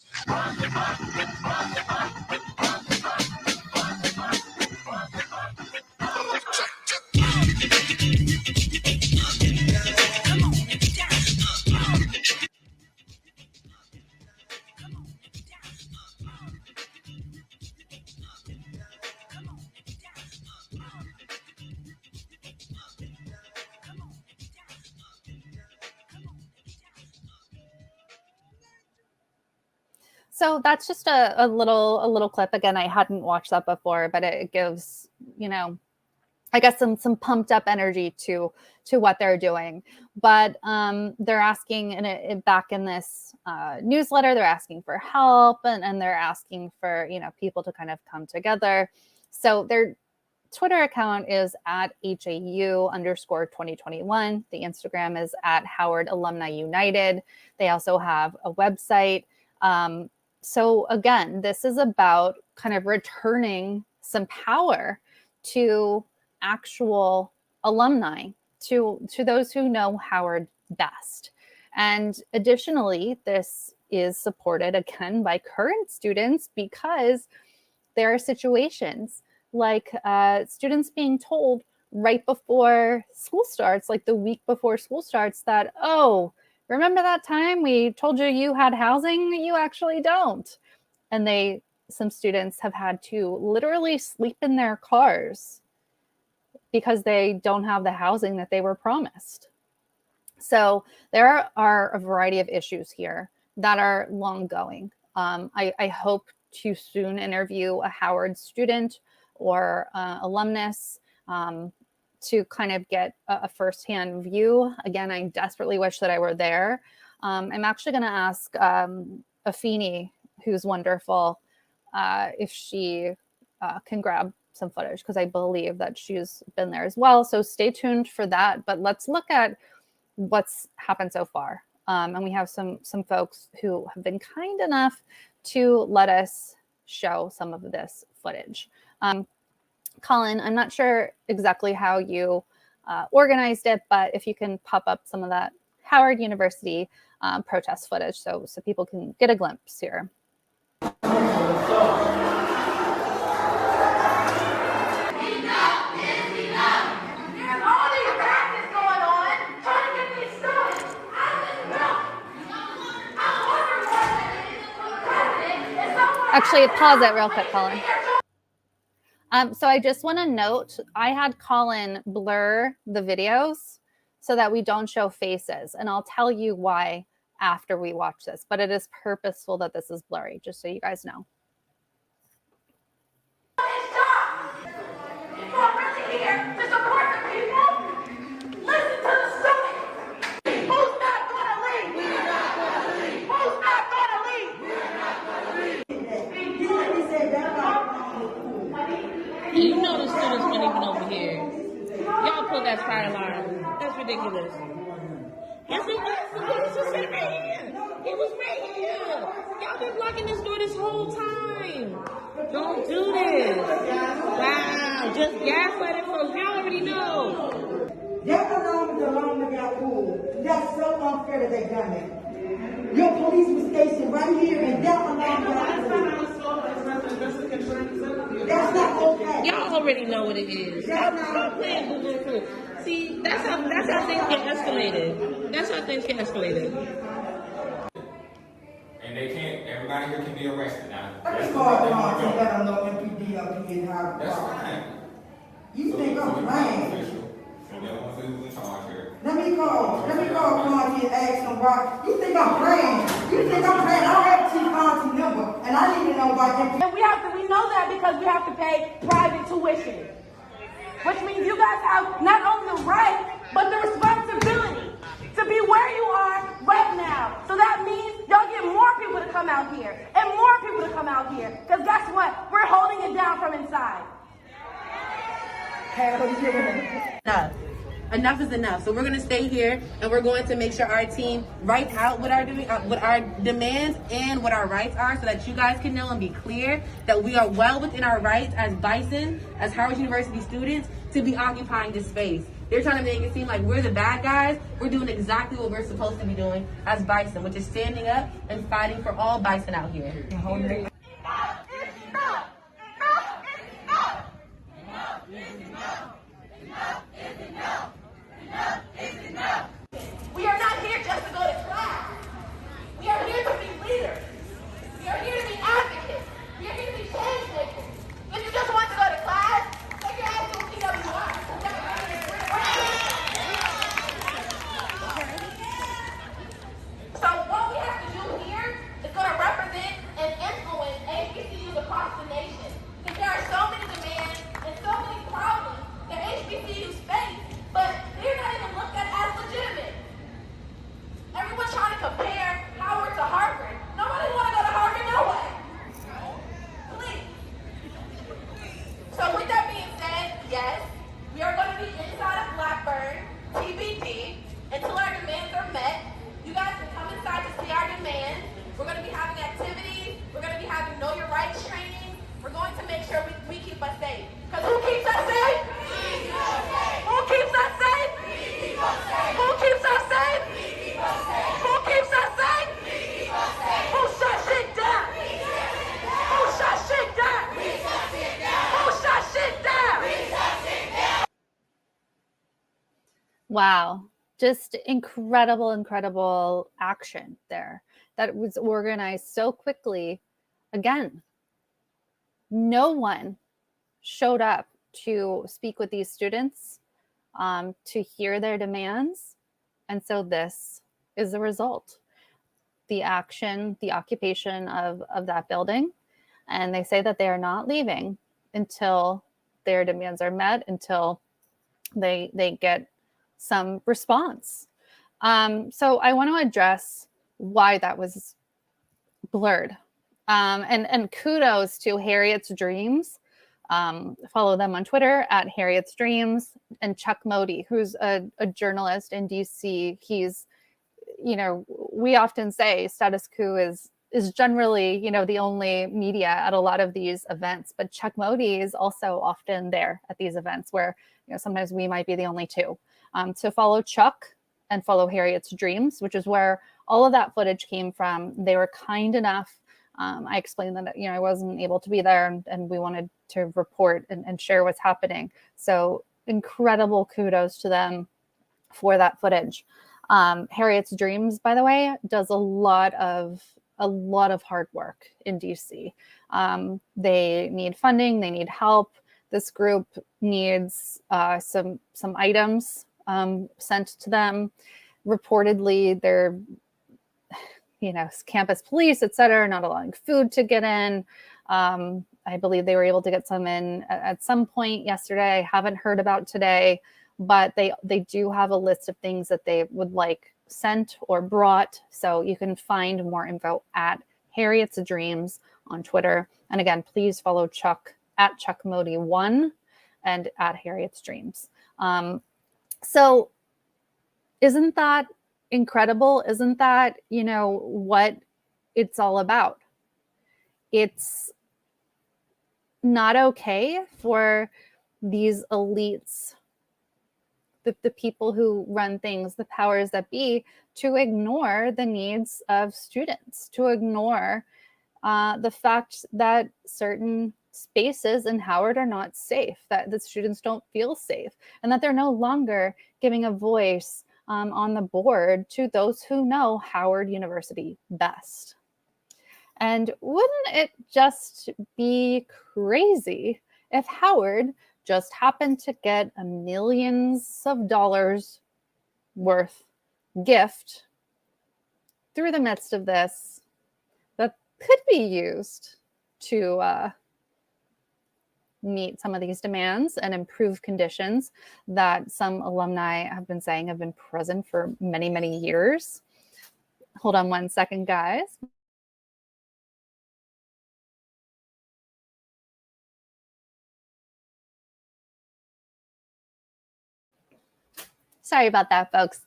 So that's just a little clip. Again, I hadn't watched that before, but it gives, I guess some pumped up energy to what they're doing. But they're asking, and back in this newsletter, they're asking for help, and they're asking for people to kind of come together. So their Twitter account is at HAU_2021. The Instagram is at Howard Alumni United. They also have a website. So again, this is about kind of returning some power to actual alumni, to those who know Howard best. And additionally, this is supported again by current students, because there are situations like students being told right before school starts, like the week before school starts, that, oh, remember that time we told you had housing? You actually don't. And some students have had to literally sleep in their cars because they don't have the housing that they were promised. So there are a variety of issues here that are long going. I hope to soon interview a Howard student or alumnus to kind of get a firsthand view. Again, I desperately wish that I were there. I'm actually going to ask Afeni, who's wonderful, if she can grab some footage, because I believe that she's been there as well. So stay tuned for that. But let's look at what's happened so far. And we have some folks who have been kind enough to let us show some of this footage. Colin, I'm not sure exactly how you organized it, but if you can pop up some of that Howard University protest footage so people can get a glimpse here. Actually, pause it real quick, Colin. So I just want to note, I had Colin blur the videos so that we don't show faces. And I'll tell you why after we watch this. But it is purposeful that this is blurry, just so you guys know. You know the students weren't even over here. Y'all pulled that fire alarm. That's ridiculous. Yes, it was. The police was sitting right here. It was right here. Y'all been blocking this door this whole time. Don't do this. Wow. Just gaslighting folks. Y'all already know. That alarm that got pulled. That's so unfair that they done it. Your police was stationed right here, and that alarm got pulled. That's not okay. Y'all already know what it is. Stop playing Boogaloo. See, that's how things get escalated. That's how things get escalated. And they can't. Everybody here can be arrested now. That's called wrong to let them know MPD up here in Howard. That's fine. You think I'm playing? So they're the ones who's in charge here. Let me call Conti and ask him why. You think I'm playing? You think I'm playing? I don't have Chief Conti number, and I need to know why MPD. And we know that because we have to pay private tuition. Which means you guys have not only the right, but the responsibility to be where you are right now. So that means y'all get more people to come out here and more people to come out here. Because guess what? We're holding it down from inside. Enough. Enough is enough. So we're going to stay here and we're going to make sure our team writes out what our demands and what our rights are so that you guys can know and be clear that we are well within our rights as Bison, as Howard University students, to be occupying this space. They're trying to make it seem like we're the bad guys. We're doing exactly what we're supposed to be doing as Bison, which is standing up and fighting for all Bison out here. We are not here just to go to class. We are here to be leaders. We are here to be advocates. We are here to be change makers. If you just want to go to class, take your ass to CWR. So what we have to do here is going to represent and influence HBCUs across the nation. Because there are so many demands and so many problems that HBCUs face, but they're not even looked at as legitimate. Everyone's trying to compare Howard to Harvard. Nobody want to go to Harvard, no way. Please. So with that being said, yes, we are going to be inside of Blackburn, TBD, until our demands are met. You guys can come inside to see our demands. We're going to be having activities. We're going to be having Know Your Rights training. We're going to make sure we keep us safe. Because who keeps us safe? Who keeps us safe? Who keeps us safe? Who keeps us safe? Who shut shit down? Who shut shit down? Who shut shit down? Wow. Just incredible action there that was organized so quickly. Again, no one showed up to speak with these students, to hear their demands. And so this is the result. The action, the occupation of that building. And they say that they are not leaving until their demands are met, until they get some response. So I want to address why that was blurred. And kudos to Harriet's Dreams. Follow them on Twitter at Harriet's Dreams, and Chuck Modi, who's a journalist in DC. He's, you know, we often say Status Coup is generally, you know, the only media at a lot of these events, but Chuck Modi is also often there at these events where, you know, sometimes we might be the only two. So follow Chuck and follow Harriet's Dreams, which is where all of that footage came from. They were kind enough. I explained that, you know, I wasn't able to be there, and we wanted to report and share what's happening. So incredible kudos to them for that footage. Harriet's Dreams, by the way, does a lot of hard work in DC. They need funding, they need help. This group needs some items sent to them. Reportedly, they're, you know, campus police, et cetera, not allowing food to get in. I believe they were able to get some in at some point yesterday. I haven't heard about today, but they do have a list of things that they would like sent or brought. So you can find more info at Harriet's Dreams on Twitter. And again, please follow Chuck at Chuck Modi 1 and at Harriet's Dreams. So isn't that incredible? Isn't that, you know, what it's all about? It's not okay for these elites, the people who run things, the powers that be, to ignore the needs of students, to ignore the fact that certain spaces in Howard are not safe, that the students don't feel safe, and that they're no longer giving a voice on the board to those who know Howard University best. And wouldn't it just be crazy if Howard just happened to get a millions of dollars worth gift through the midst of this that could be used to meet some of these demands and improve conditions that some alumni have been saying have been present for many, many years? Hold on one second, guys. Sorry about that, folks.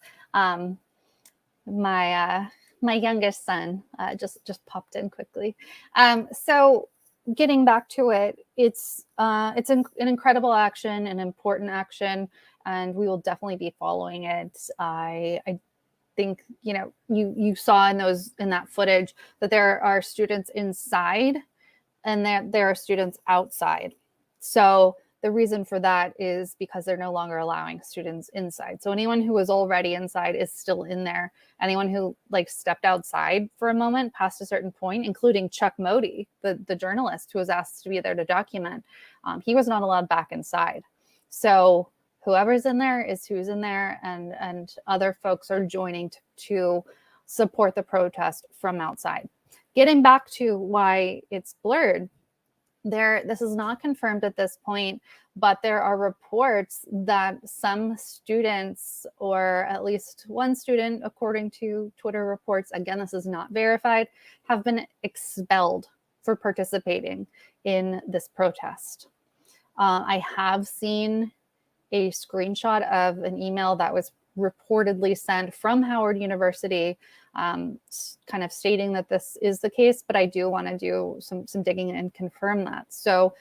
My youngest son just popped in quickly. So getting back to it, it's an incredible action, an important action, and we will definitely be following it. I think, you know, you saw in that footage that there are students inside and there are students outside. So the reason for that is because they're no longer allowing students inside. So anyone who was already inside is still in there. Anyone who like stepped outside for a moment past a certain point, including Chuck Modi, the journalist who was asked to be there to document, he was not allowed back inside. So whoever's in there is who's in there, and other folks are joining to support the protest from outside. Getting back to why it's blurred, this is not confirmed at this point, but there are reports that some students, or at least one student, according to Twitter reports, again, this is not verified, have been expelled for participating in this protest. I have seen a screenshot of an email that was reportedly sent from Howard University, kind of stating that this is the case, but I do want to do some digging and confirm that. So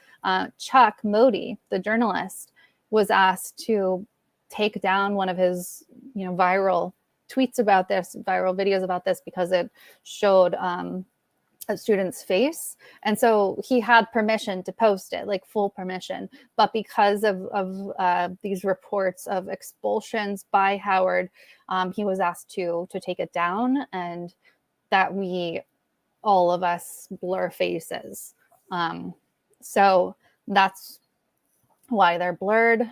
Chuck Modi, the journalist, was asked to take down one of his, you know, viral tweets about this, viral videos about this, because it showed a student's face. And so he had permission to post it, like full permission. But because of these reports of expulsions by Howard, he was asked to take it down, and that all of us blur faces. So that's why they're blurred.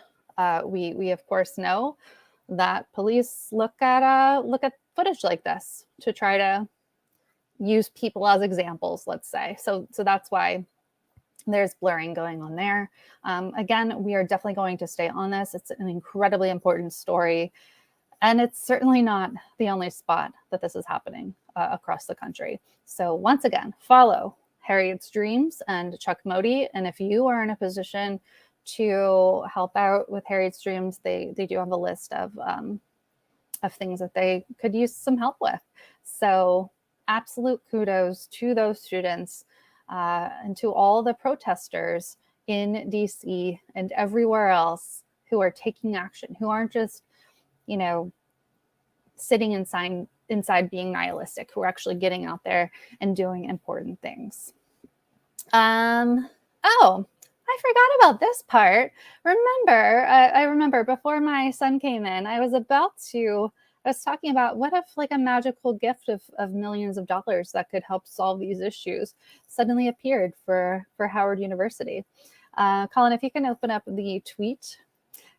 We of course know that police look at footage like this to try to use people as examples, let's say. So that's why there's blurring going on there. Again, we are definitely going to stay on this. It's an incredibly important story, and it's certainly not the only spot that this is happening. across the country. So once again, follow Harriet's Dreams and Chuck Modi. And if you are in a position to help out with Harriet's Dreams, they do have a list of things that they could use some help with. So absolute kudos to those students and to all the protesters in DC and everywhere else who are taking action, who aren't just, sitting inside being nihilistic, who are actually getting out there and doing important things. Oh, I forgot about this part. I remember before my son came in, I was talking about what if like a magical gift of millions of dollars that could help solve these issues suddenly appeared for Howard University. Colin, if you can open up the tweet.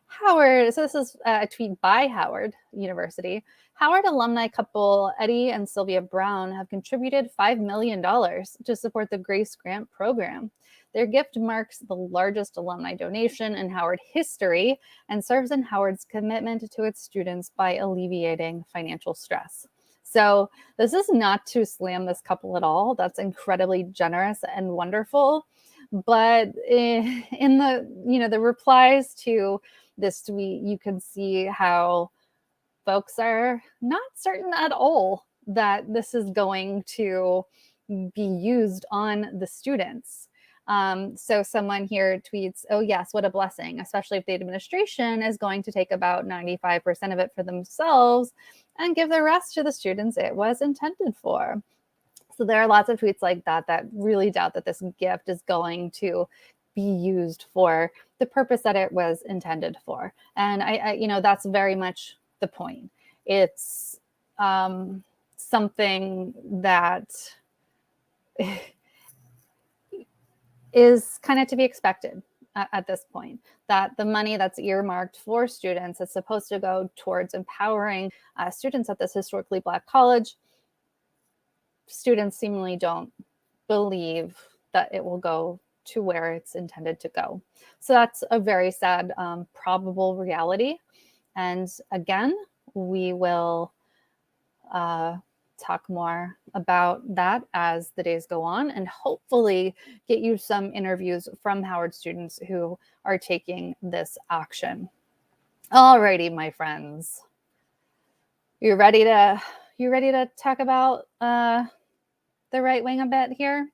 Howard, so this is a tweet by Howard University. Howard alumni couple Eddie and Sylvia Brown have contributed $5 million to support the Grace Grant program. Their gift marks the largest alumni donation in Howard history and serves in Howard's commitment to its students by alleviating financial stress. So this is not to slam this couple at all. That's incredibly generous and wonderful. But in the replies to this tweet, you can see how folks are not certain at all that this is going to be used on the students. So someone here tweets, "Oh yes, what a blessing, especially if the administration is going to take about 95% of it for themselves and give the rest to the students it was intended for." So there are lots of tweets like that that really doubt that this gift is going to be used for the purpose that it was intended for. And I that's very much the point. It's something that is kind of to be expected at this point, that the money that's earmarked for students is supposed to go towards empowering students at this historically Black college. Students seemingly don't believe that it will go to where it's intended to go. So that's a very sad, probable reality. And again, we will talk more about that as the days go on and hopefully get you some interviews from Howard students who are taking this action. Alrighty, my friends. You ready to talk about the right wing a bit here?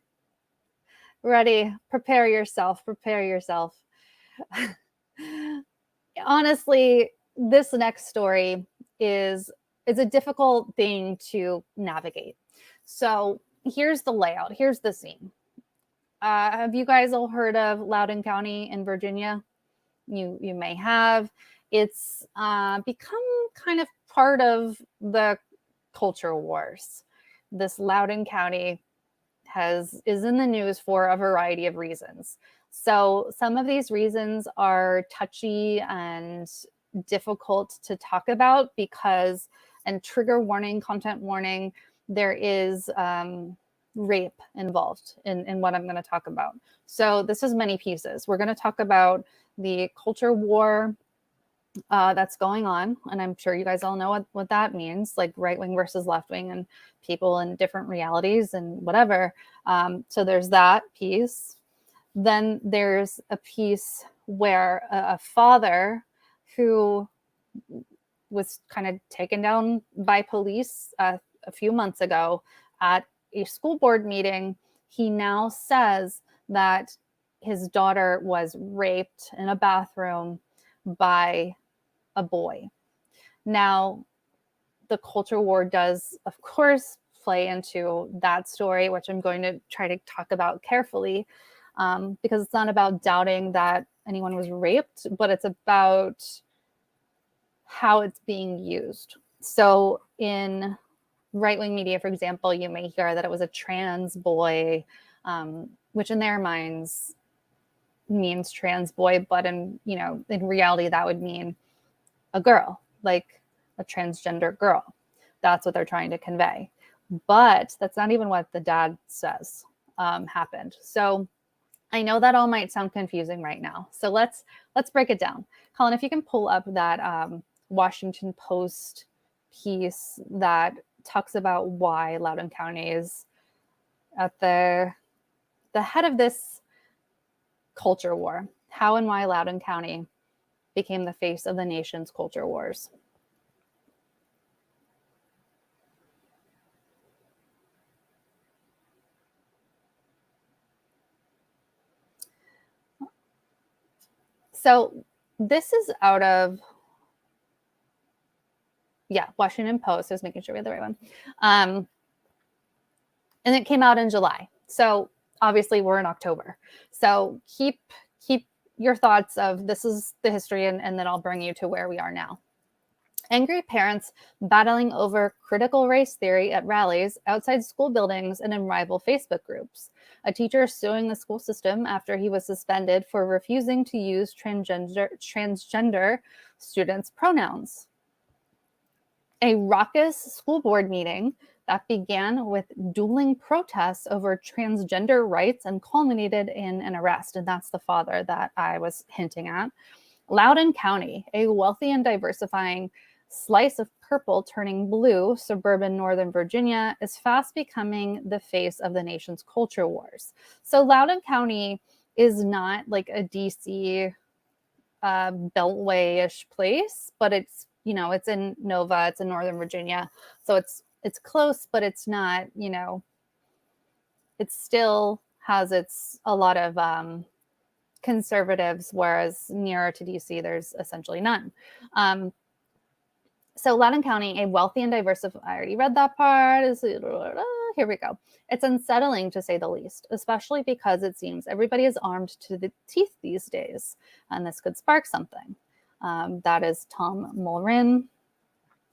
Ready? Prepare yourself. Honestly, this next story is a difficult thing to navigate. So here's the layout. Here's the scene. Have you guys all heard of Loudoun County in Virginia? You may have. It's become kind of part of the culture wars. This Loudoun County is in the news for a variety of reasons. So some of these reasons are touchy and difficult to talk about because, and trigger warning, content warning, there is rape involved in what I'm going to talk about. So this is many pieces. We're going to talk about the culture war that's going on. And I'm sure you guys all know what that means, like right wing versus left wing and people in different realities and whatever. So there's that piece. Then there's a piece where a father who was kind of taken down by police a few months ago at a school board meeting, he now says that his daughter was raped in a bathroom by a boy. Now, the culture war does, of course, play into that story, which I'm going to try to talk about carefully, because it's not about doubting that anyone was raped, but it's about how it's being used. So in right-wing media, for example, you may hear that it was a trans boy, which in their minds means trans boy, but in reality, that would mean a girl, like a transgender girl. That's what they're trying to convey. But that's not even what the dad says happened. So I know that all might sound confusing right now. So let's break it down. Colin, if you can pull up that Washington Post piece that talks about why Loudoun County is at the head of this culture war, how and why Loudoun County became the face of the nation's culture wars. So this is out of, Washington Post. I was making sure we had the right one. And it came out in July. So obviously we're in October. So keep your thoughts of this is the history, and then I'll bring you to where we are now. Angry parents battling over critical race theory at rallies, outside school buildings, and in rival Facebook groups. A teacher suing the school system after he was suspended for refusing to use transgender students' pronouns. A raucous school board meeting that began with dueling protests over transgender rights and culminated in an arrest. And that's the father that I was hinting at. Loudoun County, a wealthy and diversifying slice of purple turning blue, suburban Northern Virginia, is fast becoming the face of the nation's culture wars. So Loudoun County is not like a DC beltway-ish place, but it's, it's in Nova, it's in Northern Virginia. So it's close, but it's not, it still has a lot of conservatives, whereas nearer to DC, there's essentially none. So Loudoun County, a wealthy and diversified, I already read that part. Here we go. It's unsettling to say the least, especially because it seems everybody is armed to the teeth these days, and this could spark something. That is Tom Mulrin.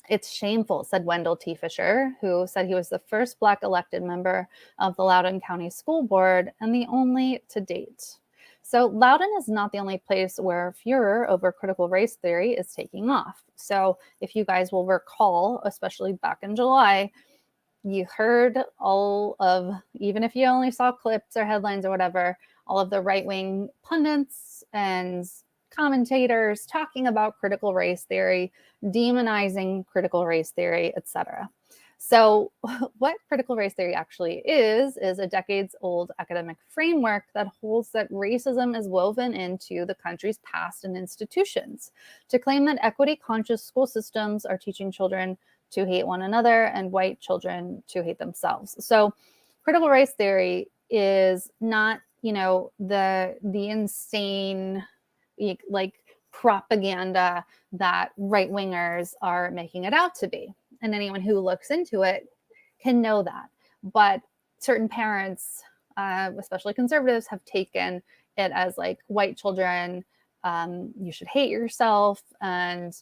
It's shameful, said Wendell T. Fisher, who said he was the first Black elected member of the Loudoun County School Board and the only to date. So Loudoun is not the only place where furor over critical race theory is taking off. So if you guys will recall, especially back in July, you heard all of, even if you only saw clips or headlines or whatever, all of the right-wing pundits and commentators talking about critical race theory, demonizing critical race theory, etc. So what critical race theory actually is a decades-old academic framework that holds that racism is woven into the country's past and institutions, to claim that equity-conscious school systems are teaching children to hate one another and white children to hate themselves. So critical race theory is not, the insane like propaganda that right-wingers are making it out to be. And anyone who looks into it can know that. But certain parents, especially conservatives, have taken it as like white children, you should hate yourself, and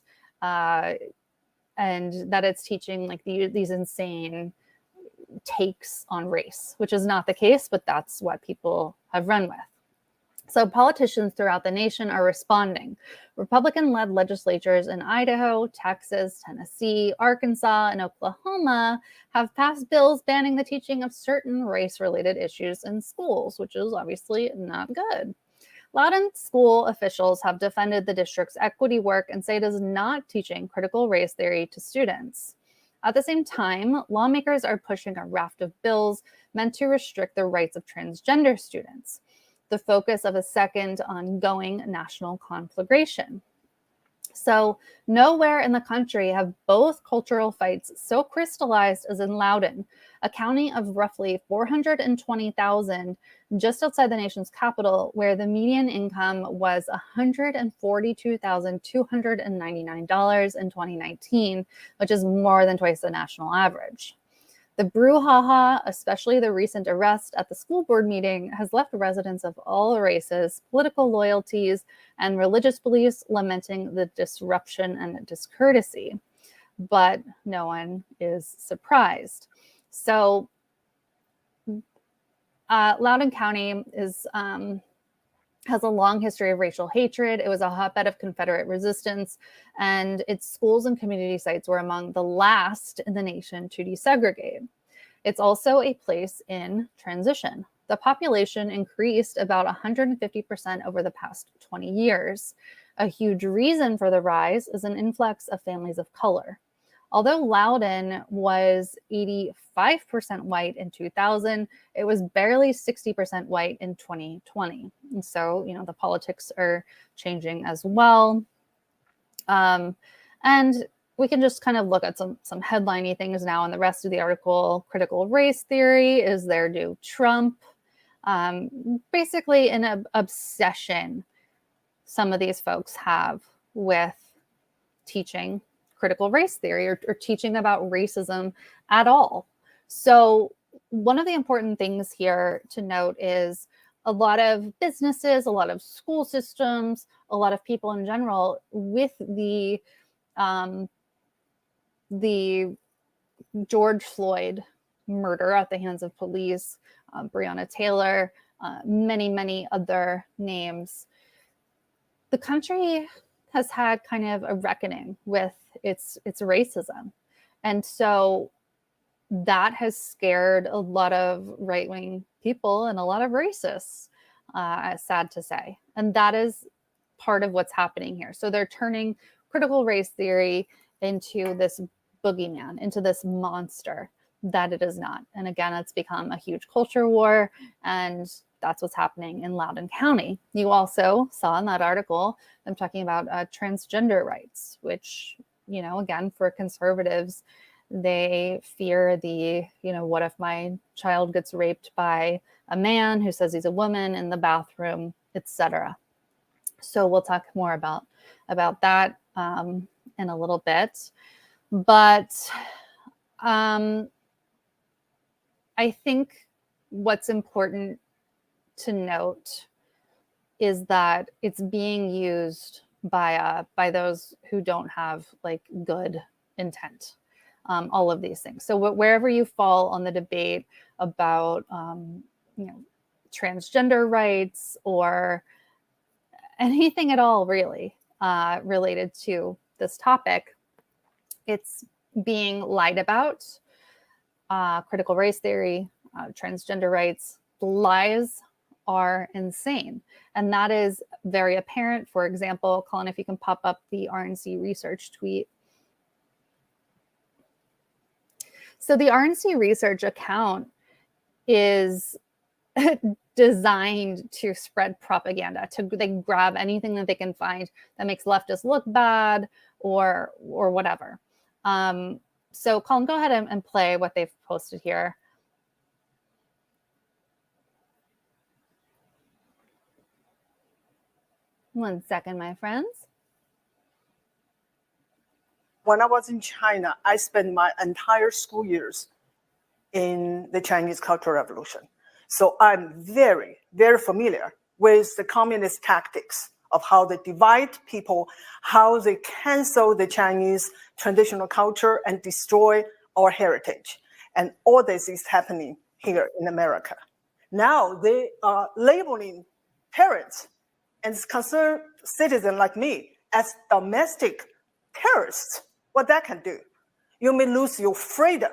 that it's teaching like these insane takes on race, which is not the case, but that's what people have run with. So politicians throughout the nation are responding. Republican-led legislatures in Idaho, Texas, Tennessee, Arkansas, and Oklahoma have passed bills banning the teaching of certain race-related issues in schools, which is obviously not good. Loudoun school officials have defended the district's equity work and say it is not teaching critical race theory to students. At the same time, lawmakers are pushing a raft of bills meant to restrict the rights of transgender students, the focus of a second ongoing national conflagration. So nowhere in the country have both cultural fights so crystallized as in Loudoun, a county of roughly 420,000 just outside the nation's capital, where the median income was $142,299 in 2019, which is more than twice the national average. The brouhaha, especially the recent arrest at the school board meeting, has left residents of all races, political loyalties, and religious beliefs lamenting the disruption and discourtesy. But no one is surprised. So Loudoun County has a long history of racial hatred. It was a hotbed of Confederate resistance, and its schools and community sites were among the last in the nation to desegregate. It's also a place in transition. The population increased about 150% over the past 20 years. A huge reason for the rise is an influx of families of color. Although Loudoun was 85% white in 2000, it was barely 60% white in 2020. And so, you know, the politics are changing as well. And we can just kind of look at some headliney things now in the rest of the article. Critical race theory is there due Trump. Basically an obsession some of these folks have with teaching critical race theory or teaching about racism at all. So one of the important things here to note is a lot of businesses, a lot of school systems, a lot of people in general with the George Floyd murder at the hands of police, Breonna Taylor, many other names. The country has had kind of a reckoning with its racism. And so that has scared a lot of right-wing people and a lot of racists, sad to say. And that is part of what's happening here. So they're turning critical race theory into this boogeyman, into this monster that it is not. And again, it's become a huge culture war, and that's what's happening in Loudoun County. You also saw in that article them talking about transgender rights, which, you know, again, for conservatives, they fear the, you know, what if my child gets raped by a man who says he's a woman in the bathroom, etc. So we'll talk more about that in a little bit. But I think what's important to note is that it's being used by those who don't have like good intent. All of these things. So wherever you fall on the debate about you know, transgender rights or anything at all really related to this topic, it's being lied about. Critical race theory, transgender rights, lies are insane. And that is very apparent. For example, Colin, if you can pop up the RNC research tweet. So the RNC research account is designed to spread propaganda. They grab anything that they can find that makes leftists look bad or whatever. So Colin, go ahead and play what they've posted here. One second, my friends. When I was in China, I spent my entire school years in the Chinese Cultural Revolution. So I'm very, very familiar with the communist tactics of how they divide people, how they cancel the Chinese traditional culture and destroy our heritage. And all this is happening here in America. Now they are labeling parents and concerned citizens like me as domestic terrorists. What that can do? You may lose your freedom.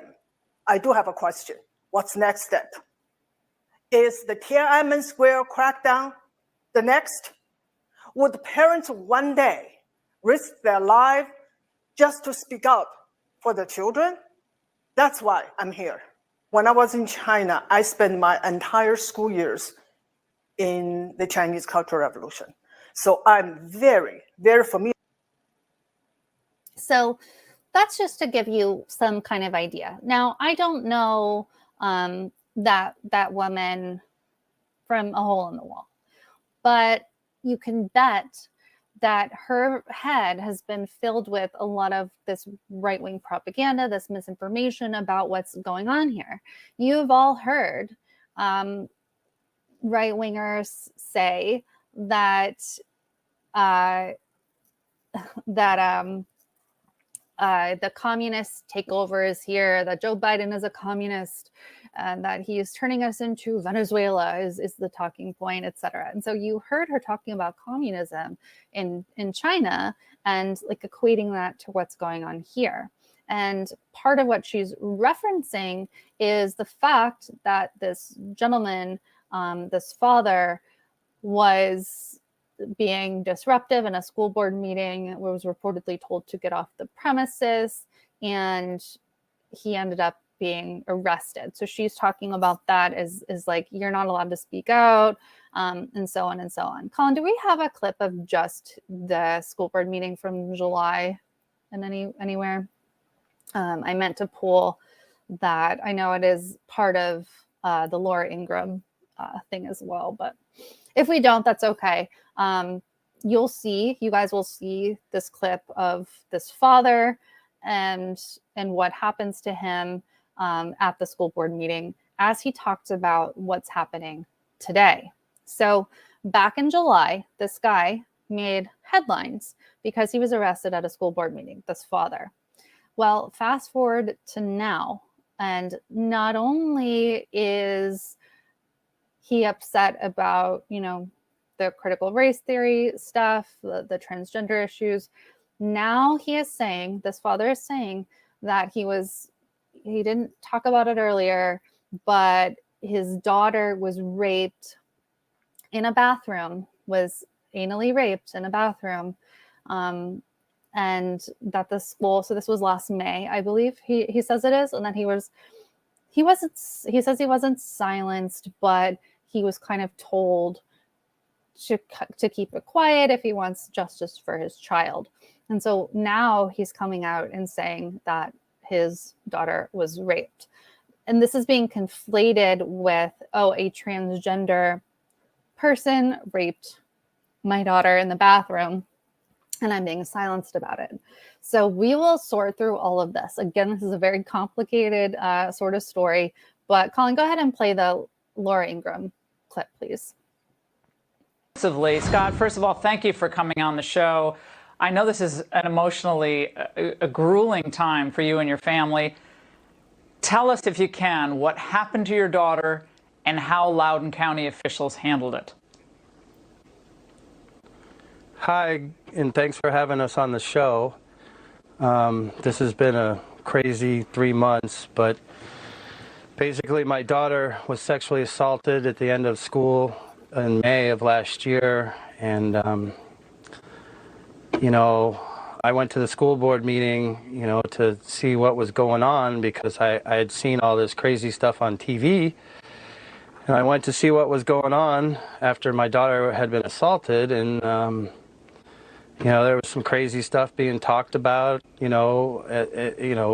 I do have a question. What's the next step? Is the Tiananmen Square crackdown the next? Would parents one day risk their life just to speak up for their children? That's why I'm here. When I was in China, I spent my entire school years in the Chinese Cultural Revolution. So I'm very, very familiar. So that's just to give you some kind of idea. Now, I don't know that woman from a hole in the wall, but you can bet that her head has been filled with a lot of this right-wing propaganda, this misinformation about what's going on here. You've all heard right-wingers say that the communist takeover is here, that Joe Biden is a communist, and that he is turning us into Venezuela is the talking point, etc. And so you heard her talking about communism in China and like equating that to what's going on here. And part of what she's referencing is the fact that this gentleman, this father, was being disruptive in a school board meeting, was reportedly told to get off the premises. and he ended up being arrested. So she's talking about that as like, you're not allowed to speak out, and so on and so on. Colin, do we have a clip of just the school board meeting from July and anywhere? I meant to pull that. I know it is part of the Laura Ingraham thing as well, but if we don't, that's okay. You guys will see this clip of this father and what happens to him at the school board meeting as he talks about what's happening today. So back in July, this guy made headlines because he was arrested at a school board meeting, this father. Well, fast forward to now, and not only is he upset about, the critical race theory stuff, the transgender issues, now this father is saying that he didn't talk about it earlier, but his daughter was raped in a bathroom, was anally raped in a bathroom. And that the school, so this was last May, I believe he says it is. And then he says he wasn't silenced, but he was kind of told to keep it quiet if he wants justice for his child. And so now he's coming out and saying that his daughter was raped. And this is being conflated with, a transgender person raped my daughter in the bathroom, and I'm being silenced about it. So we will sort through all of this. Again, this is a very complicated sort of story, but Colin, go ahead and play the Laura Ingraham clip, please. Scott, first of all, thank you for coming on the show. I know this is an emotionally a grueling time for you and your family. Tell us, if you can, what happened to your daughter and how Loudoun County officials handled it. Hi, and thanks for having us on the show. This has been a crazy 3 months, but basically my daughter was sexually assaulted at the end of school in May of last year, and I went to the school board meeting, to see what was going on because I had seen all this crazy stuff on TV. And I went to see what was going on after my daughter had been assaulted, and there was some crazy stuff being talked about,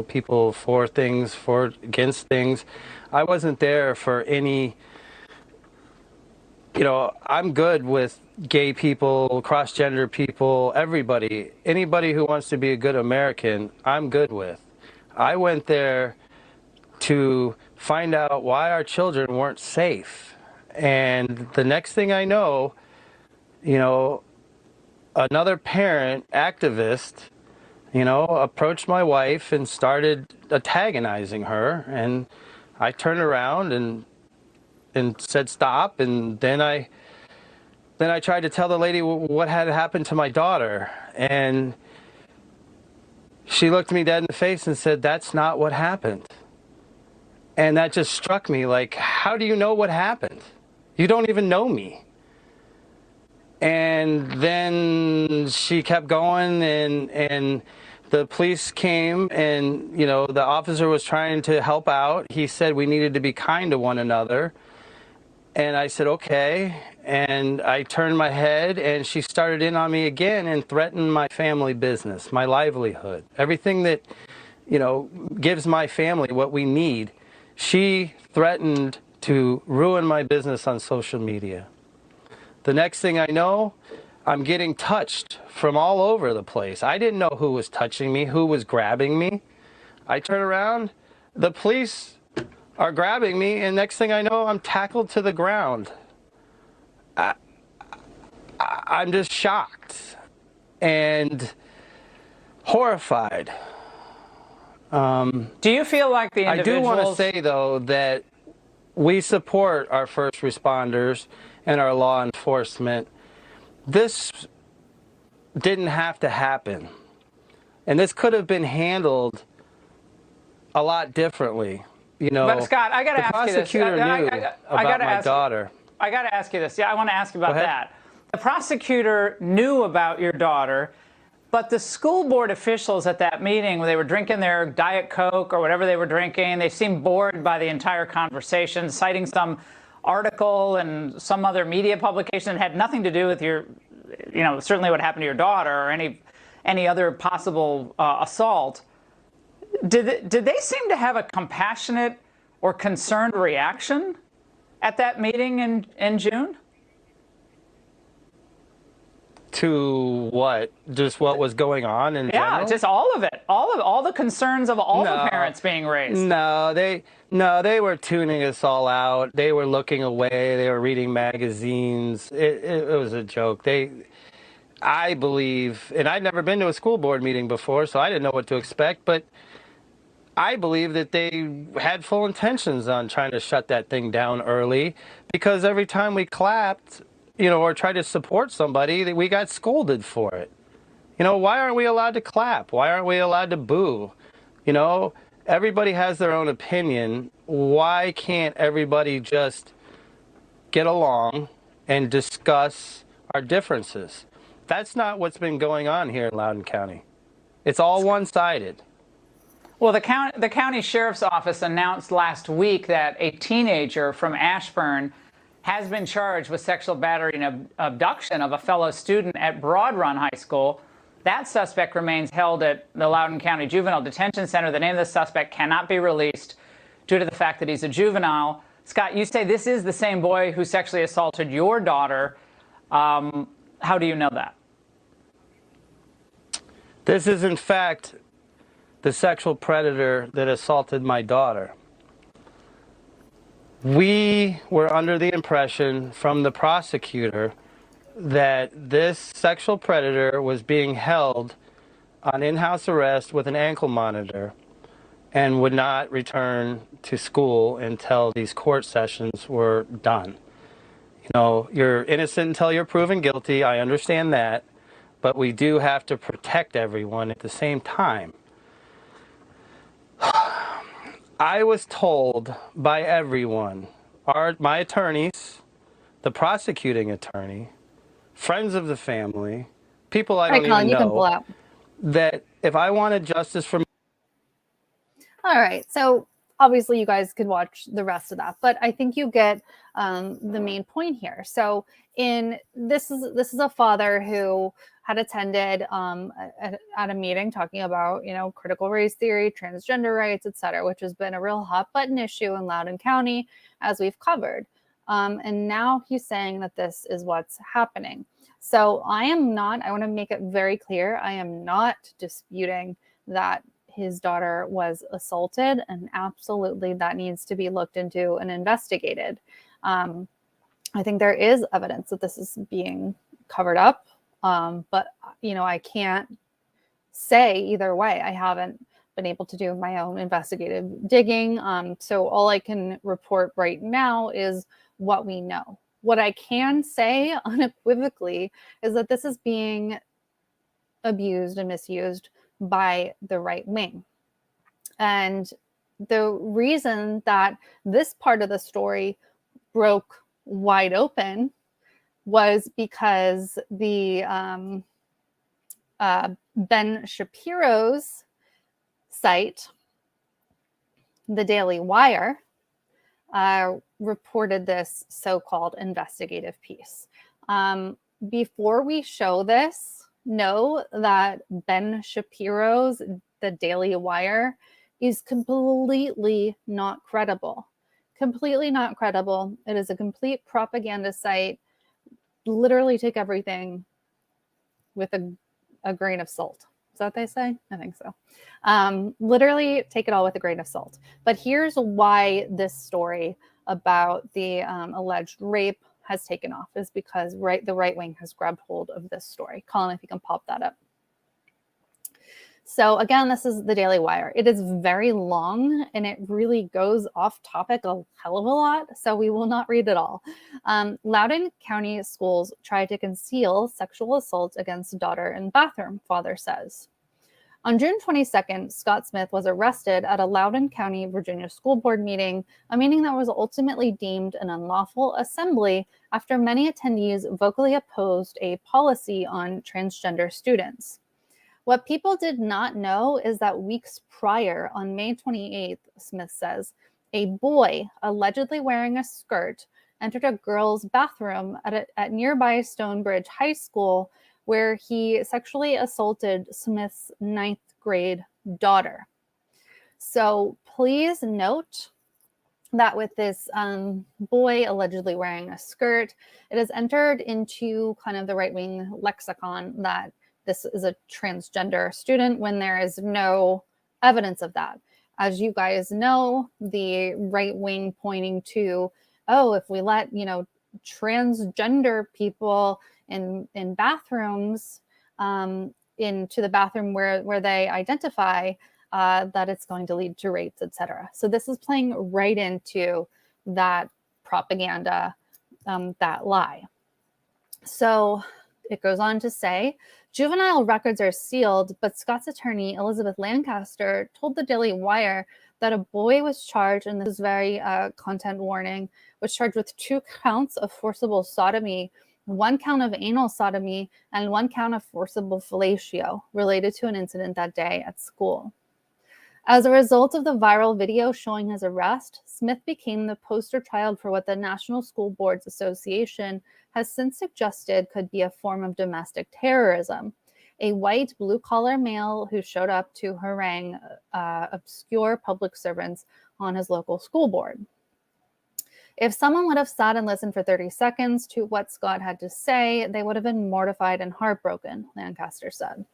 people for things, against things. I wasn't there for any, I'm good with gay people, cross-gender people, everybody. Anybody who wants to be a good American, I'm good with. I went there to find out why our children weren't safe. And the next thing I know, another parent, activist, approached my wife and started antagonizing her. And I turned around and said stop. And then I tried to tell the lady what had happened to my daughter. And she looked me dead in the face and said, "That's not what happened." And that just struck me like, how do you know what happened? You don't even know me. And then she kept going, and the police came, and the officer was trying to help out. He said we needed to be kind to one another. And I said, okay. And I turned my head, and she started in on me again and threatened my family business, my livelihood, everything that, gives my family what we need. She threatened to ruin my business on social media. The next thing I know, I'm getting touched from all over the place. I didn't know who was touching me, who was grabbing me. I turn around, the police are grabbing me, and next thing I know, I'm tackled to the ground. I'm just shocked and horrified. Do you feel like the individuals... I do want to say, though, that we support our first responders and our law enforcement. This didn't have to happen. And this could have been handled a lot differently. But Scott, I got to ask you this. The prosecutor knew about my daughter. I got to ask you this. Yeah, I want to ask you about that. The prosecutor knew about your daughter, But the school board officials at that meeting, when they were drinking their Diet Coke or whatever they were drinking, they seemed bored by the entire conversation, citing some article and some other media publication that had nothing to do with your, certainly what happened to your daughter or any other possible assault. Did they seem to have a compassionate or concerned reaction at that meeting in June? To what? Just what was going on in general? Yeah, just all of it. All the concerns of all the parents being raised. No, they were tuning us all out. They were looking away. They were reading magazines. It was a joke. I believe, and I'd never been to a school board meeting before, so I didn't know what to expect, but I believe that they had full intentions on trying to shut that thing down early, because every time we clapped, or tried to support somebody, we got scolded for it. Why aren't we allowed to clap? Why aren't we allowed to boo? Everybody has their own opinion. Why can't everybody just get along and discuss our differences? That's not what's been going on here in Loudoun County. It's all one-sided. Well, the county sheriff's office announced last week that a teenager from Ashburn has been charged with sexual battery and abduction of a fellow student at Broad Run High School. That suspect remains held at the Loudoun County Juvenile Detention Center. The name of the suspect cannot be released due to the fact that he's a juvenile. Scott, you say this is the same boy who sexually assaulted your daughter. How do you know that? This is, in fact, the sexual predator that assaulted my daughter. We were under the impression from the prosecutor that this sexual predator was being held on in-house arrest with an ankle monitor and would not return to school until these court sessions were done. You're innocent until you're proven guilty. I understand that. But we do have to protect everyone at the same time. I was told by everyone, my attorneys, the prosecuting attorney, friends of the family, people I don't even know, that if I wanted justice for... All right, so obviously you guys could watch the rest of that, but I think you get the main point here. So this is a father who had attended at a meeting talking about, critical race theory, transgender rights, etc., which has been a real hot button issue in Loudoun County, as we've covered. And now he's saying that this is what's happening. So I want to make it very clear, I am not disputing that his daughter was assaulted, and absolutely that needs to be looked into and investigated. I think there is evidence that this is being covered up. But, I can't say either way. I haven't been able to do my own investigative digging. So all I can report right now is what we know. What I can say unequivocally is that this is being abused and misused by the right wing. And the reason that this part of the story broke wide open was because the Ben Shapiro's site, the Daily Wire, reported this so-called investigative piece. Before we show this, know that Ben Shapiro's The Daily Wire is completely not credible. Completely not credible. It is a complete propaganda site. Literally take everything with a grain of salt. Is that what they say? I think so. Literally take it all with a grain of salt. But here's why this story about the alleged rape has taken off, is because the right wing has grabbed hold of this story. Colin, if you can pop that up. So again, this is the Daily Wire. It is very long and it really goes off topic a hell of a lot, so we will not read it all. Loudoun County schools try to conceal sexual assault against daughter in bathroom, father says. On June 22nd, Scott Smith was arrested at a Loudoun County, Virginia school board meeting, a meeting that was ultimately deemed an unlawful assembly after many attendees vocally opposed a policy on transgender students. What people did not know is that weeks prior, on May 28th, Smith says, a boy allegedly wearing a skirt entered a girl's bathroom at nearby Stonebridge High School, where he sexually assaulted Smith's 9th grade daughter. So please note that with this boy allegedly wearing a skirt, it has entered into kind of the right-wing lexicon that this is a transgender student when there is no evidence of that. As you guys know, the right wing pointing to, oh, if we let, transgender people in bathrooms, into the bathroom where they identify, that it's going to lead to rapes, etc. So this is playing right into that propaganda, that lie. So it goes on to say, juvenile records are sealed, but Scott's attorney, Elizabeth Lancaster, told the Daily Wire that a boy was charged, and this is very content warning, was charged with 2 counts of forcible sodomy, 1 count of anal sodomy, and 1 count of forcible fellatio related to an incident that day at school. As a result of the viral video showing his arrest, Smith became the poster child for what the National School Boards Association has since suggested could be a form of domestic terrorism. A white, blue-collar male who showed up to harangue obscure public servants on his local school board. If someone would have sat and listened for 30 seconds to what Scott had to say, they would have been mortified and heartbroken, Lancaster said.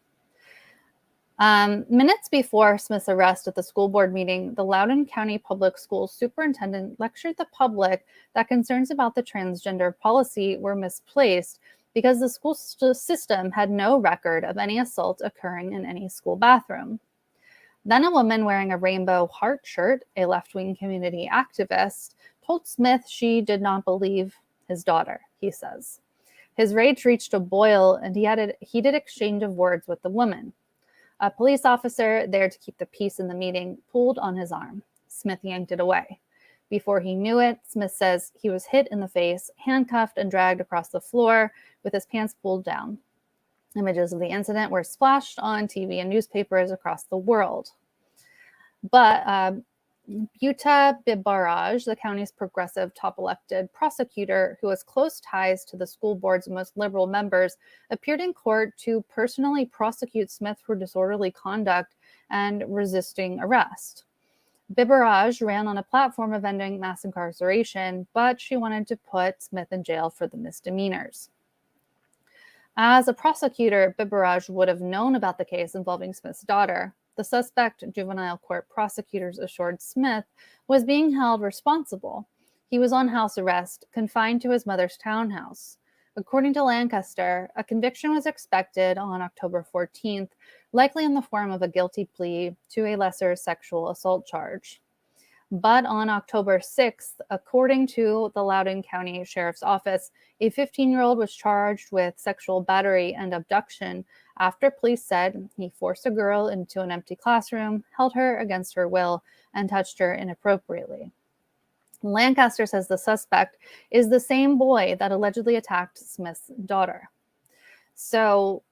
Minutes before Smith's arrest at the school board meeting, the Loudoun County Public Schools superintendent lectured the public that concerns about the transgender policy were misplaced because the school system had no record of any assault occurring in any school bathroom. Then a woman wearing a rainbow heart shirt, a left-wing community activist, told Smith she did not believe his daughter, he says. His rage reached a boil, and he had a heated exchange of words with the woman. A police officer there to keep the peace in the meeting pulled on his arm. Smith yanked it away. Before he knew it, Smith says he was hit in the face, handcuffed, and dragged across the floor with his pants pulled down. Images of the incident were splashed on TV and newspapers across the world. But Buta Bibaraj, the county's progressive top-elected prosecutor who has close ties to the school board's most liberal members, appeared in court to personally prosecute Smith for disorderly conduct and resisting arrest. Bibaraj ran on a platform of ending mass incarceration, but she wanted to put Smith in jail for the misdemeanors. As a prosecutor, Bibaraj would have known about the case involving Smith's daughter. The suspect, juvenile court prosecutors assured Smith, was being held responsible. He was on house arrest, confined to his mother's townhouse. According to Lancaster, a conviction was expected on October 14th, likely in the form of a guilty plea to a lesser sexual assault charge. But on October 6th, according to the Loudoun County Sheriff's Office, a 15-year-old was charged with sexual battery and abduction after police said he forced a girl into an empty classroom, held her against her will, and touched her inappropriately. Lancaster says the suspect is the same boy that allegedly attacked Smith's daughter. So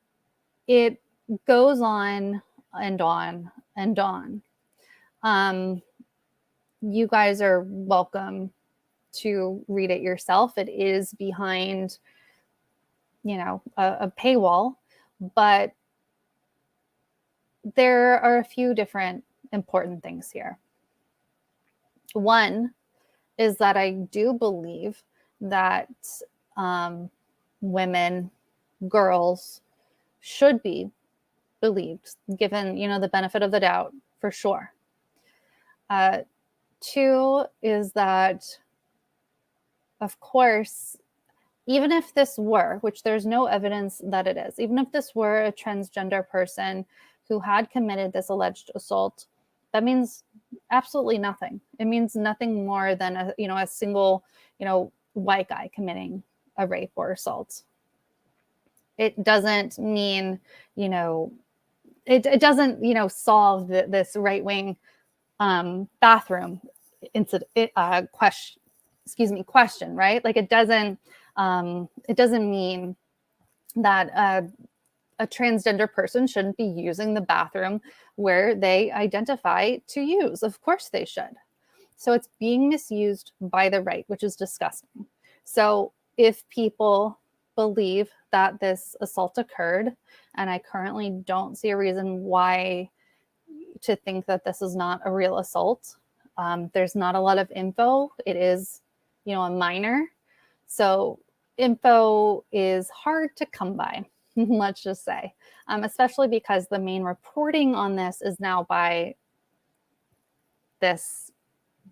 it goes on and on and on. You guys are welcome to read it yourself. It is behind, a paywall, but there are a few different important things here. One is that I do believe that women, girls should be believed, given, the benefit of the doubt, for sure. Two is that, of course, even if this were, which there's no evidence that it is, even if this were a transgender person who had committed this alleged assault, that means absolutely nothing. It means nothing more than a single, white guy committing a rape or assault. It doesn't mean, it doesn't, solve this right-wing bathroom incident question, right? Like it doesn't mean that a transgender person shouldn't be using the bathroom where they identify to use. Of course they should. So it's being misused by the right, which is disgusting. So if people believe that this assault occurred, and I currently don't see a reason why to think that this is not a real assault. There's not a lot of info. It is, a minor. So info is hard to come by, let's just say, especially because the main reporting on this is now by this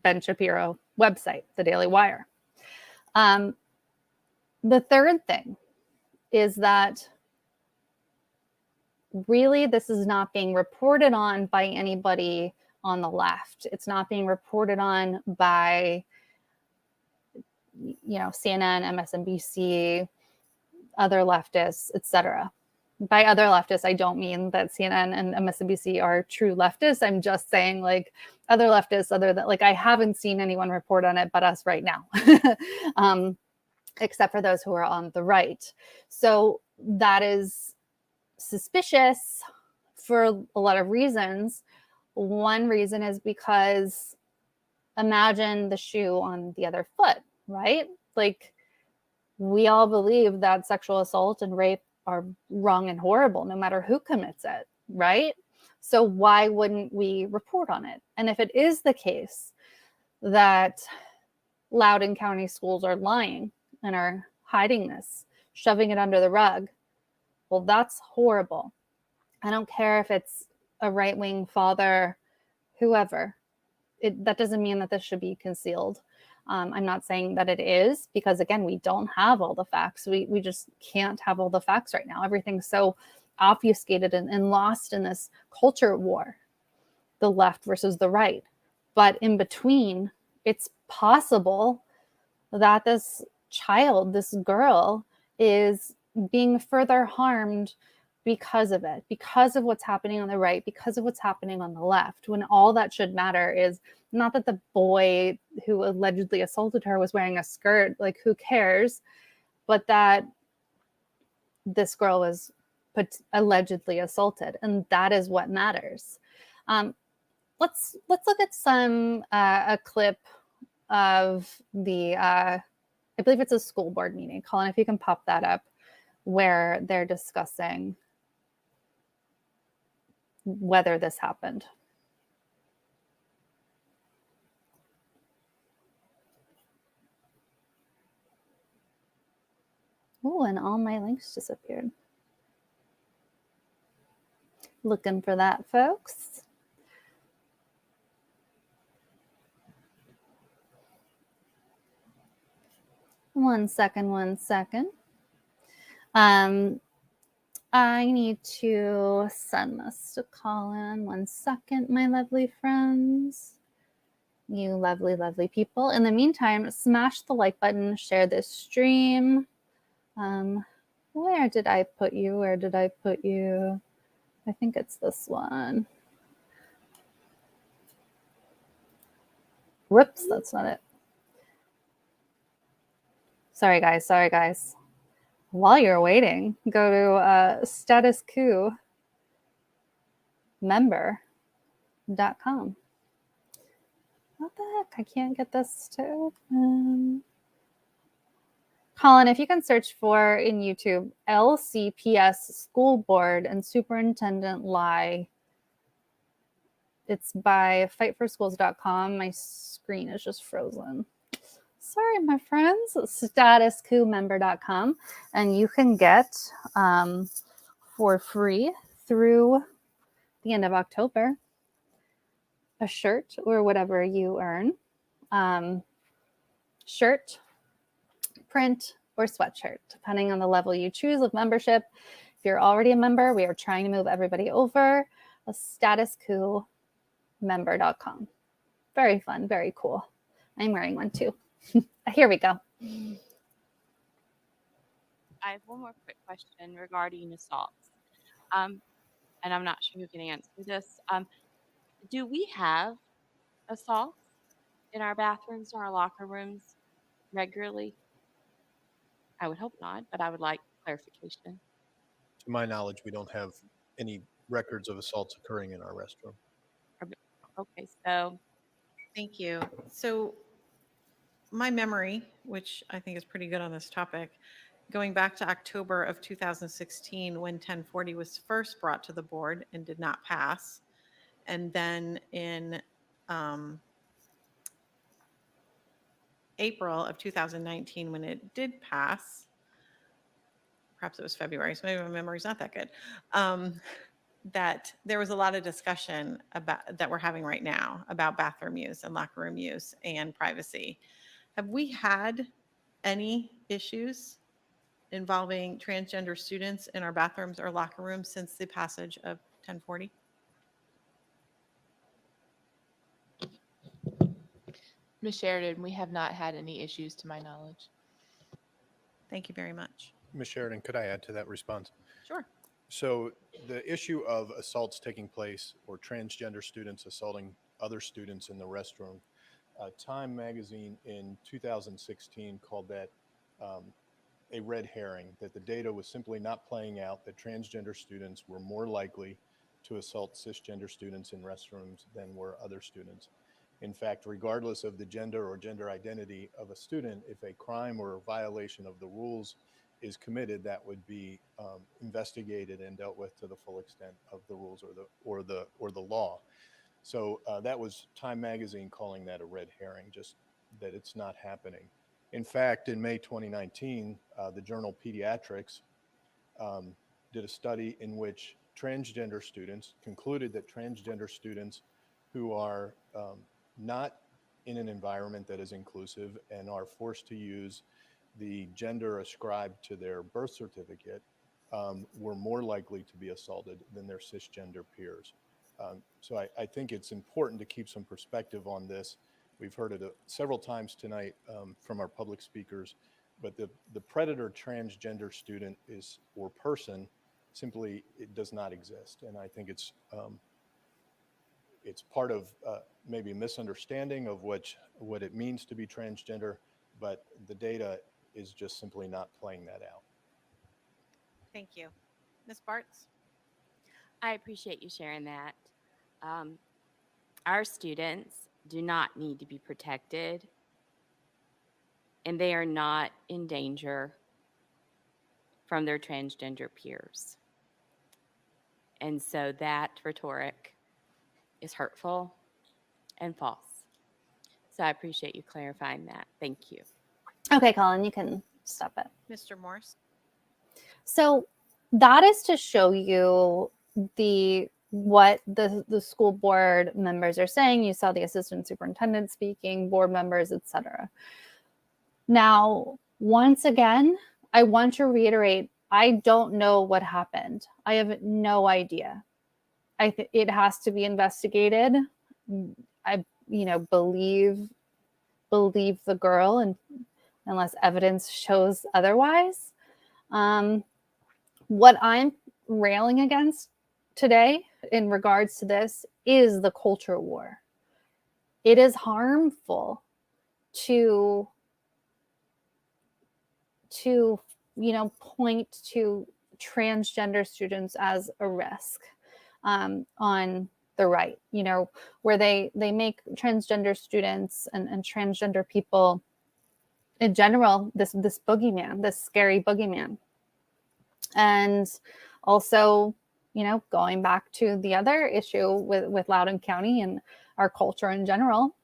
Ben Shapiro website, the Daily Wire. The third thing is that really this is not being reported on by anybody on the left. It's not being reported on by, CNN, MSNBC, other leftists, etc. By other leftists, I don't mean that CNN and MSNBC are true leftists. I'm just saying other leftists, other than I haven't seen anyone report on it but us right now, except for those who are on the right. So that is suspicious for a lot of reasons. One reason is because imagine the shoe on the other foot, right? We all believe that sexual assault and rape are wrong and horrible, no matter who commits it, right? So why wouldn't we report on it? And if it is the case that Loudoun County schools are lying and are hiding this, shoving it under the rug, well, that's horrible. I don't care if it's a right-wing father, whoever. That doesn't mean that this should be concealed. I'm not saying that it is, because again, we don't have all the facts. We just can't have all the facts right now. Everything's so obfuscated and lost in this culture war, the left versus the right. But in between, it's possible that this child, this girl, is being further harmed because of it, because of what's happening on the right, because of what's happening on the left, when all that should matter is not that the boy who allegedly assaulted her was wearing a skirt, who cares, but that this girl was allegedly assaulted, and that is what matters. Let's look at a clip of the, I believe it's a school board meeting. Colin, if you can pop that up, where they're discussing whether this happened. Oh, and all my links disappeared. Looking for that, folks. One second. I need to send this to Colin. 1 second, my lovely friends. You lovely, lovely people. In the meantime, smash the like button, share this stream. Where did I put you? I think it's this one. Whoops, that's not it. Sorry, guys. While you're waiting, go to Status Coup member.com. What the heck? I can't get this to open. Colin, if you can search for in YouTube LCPS School Board and Superintendent Lie. It's by fightforschools.com. My screen is just frozen. Sorry, my friends. StatusCoupMember.com, and you can get for free through the end of October a shirt or whatever you earn. Shirt, print, or sweatshirt, depending on the level you choose of membership. If you're already a member, we are trying to move everybody over. StatusCoupMember.com. Very fun, very cool. I'm wearing one too. Here we go. I have one more quick question regarding assaults. And I'm not sure who can answer this. Do we have assaults in our bathrooms or our locker rooms regularly? I would hope not, but I would like clarification. to my knowledge, we don't have any records of assaults occurring in our restroom. Okay, so Thank you. So my memory, which I think is pretty good on this topic, going back to October of 2016 when 1040 was first brought to the board and did not pass, and then in April of 2019 when it did pass, perhaps it was February, so maybe my memory's not that good, that there was a lot of discussion about that we're having right now about bathroom use and locker room use and privacy. Have we had any issues involving transgender students in our bathrooms or locker rooms since the passage of 1040? Ms. Sheridan, we have not had any issues to my knowledge. Thank you very much. Ms. Sheridan, could I add to that response? Sure. So the issue of assaults taking place or transgender students assaulting other students in the restroom, Time magazine in 2016 called that a red herring, that the data was simply not playing out, that transgender students were more likely to assault cisgender students in restrooms than were other students. In fact, regardless of the gender or gender identity of a student, if a crime or a violation of the rules is committed, that would be investigated and dealt with to the full extent of the rules or the law. So that was Time magazine calling that a red herring, just that it's not happening. In fact, in May 2019, the journal Pediatrics did a study in which transgender students concluded that transgender students who are not in an environment that is inclusive and are forced to use the gender ascribed to their birth certificate were more likely to be assaulted than their cisgender peers. So I think it's important to keep some perspective on this. We've heard it several times tonight from our public speakers, but the predator transgender student is or person simply it does not exist, and I think it's part of maybe a misunderstanding of what it means to be transgender, but the data is just simply not playing that out. Thank you. Ms. Bartz? I appreciate you sharing that. Our students do not need to be protected, and they are not in danger from their transgender peers. And so that rhetoric is hurtful and false. So I appreciate you clarifying that. Thank you. Okay, Colin, you can stop it. Mr. Morse? So that is to show you what the school board members are saying. You saw the assistant superintendent speaking, board members, etc. Now, once again, I want to reiterate, I don't know what happened. I have no idea. It has to be investigated. I, believe the girl, and unless evidence shows otherwise. What I'm railing against today in regards to this is the culture war. It is harmful to point to transgender students as a risk on the right, where they make transgender students and transgender people in general this boogeyman, this scary boogeyman. And also, going back to the other issue with Loudoun County and our culture in general,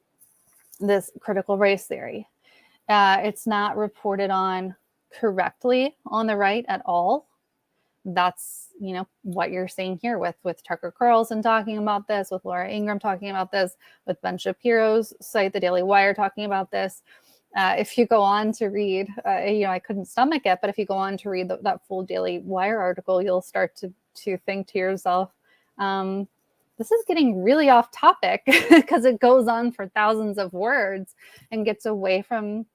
this critical race theory. It's not reported on correctly on the right at all. That's, what you're seeing here with Tucker Carlson talking about this, with Laura Ingraham talking about this, with Ben Shapiro's site, the Daily Wire, talking about this. If you go on to read, I couldn't stomach it, but if you go on to read that full Daily Wire article, you'll start to think to yourself, this is getting really off topic because it goes on for thousands of words and gets away from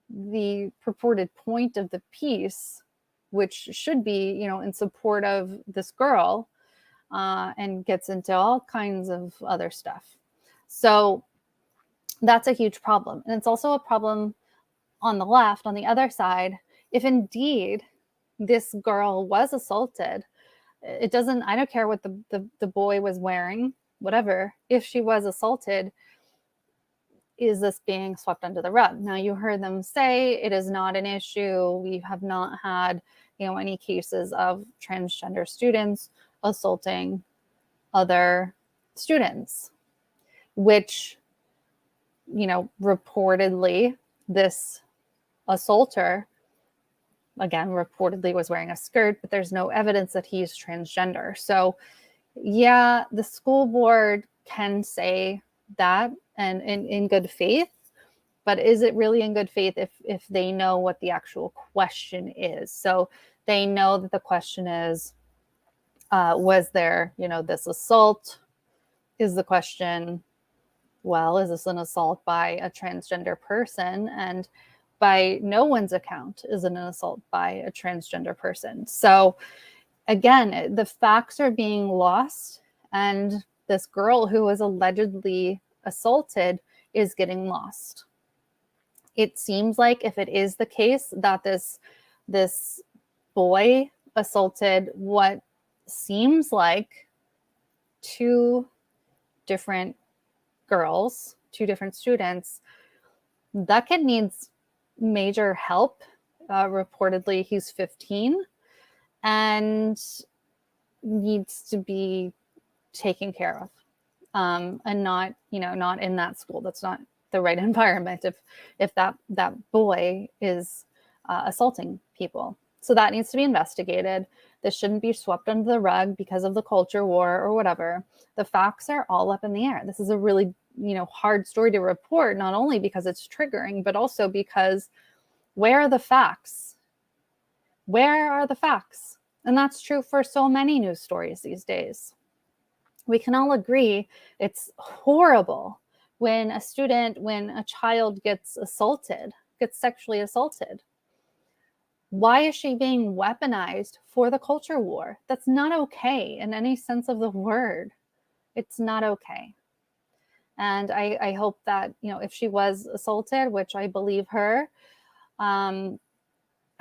the purported point of the piece, which should be, in support of this girl, and gets into all kinds of other stuff. So that's a huge problem. And it's also a problem on the left, on the other side, if indeed, this girl was assaulted, it doesn't, I don't care what the boy was wearing, whatever, if she was assaulted, is this being swept under the rug? Now, you heard them say it is not an issue. We have not had, any cases of transgender students assaulting other students, which, reportedly this assaulter, again, reportedly was wearing a skirt, but there's no evidence that he's transgender. So yeah, the school board can say that and in good faith, but is it really in good faith if they know what the actual question is? So they know that the question is, was there, this assault? Is the question, well, is this an assault by a transgender person? And by no one's account is it an assault by a transgender person. So again, the facts are being lost, and this girl who was allegedly assaulted is getting lost. It seems like if it is the case that this boy assaulted what seems like two different girls, two different students, that kid needs major help. Reportedly, he's 15 and needs to be taken care of, and not in that school. That's not the right environment if that boy is assaulting people. So that needs to be investigated. This shouldn't be swept under the rug because of the culture war or whatever. The facts are all up in the air. This is a really hard story to report, not only because it's triggering, but also because where are the facts? Where are the facts? And that's true for so many news stories these days. We can all agree it's horrible when a child gets assaulted, gets sexually assaulted. Why is she being weaponized for the culture war? That's not okay in any sense of the word. It's not okay. And I hope that, if she was assaulted, which I believe her, I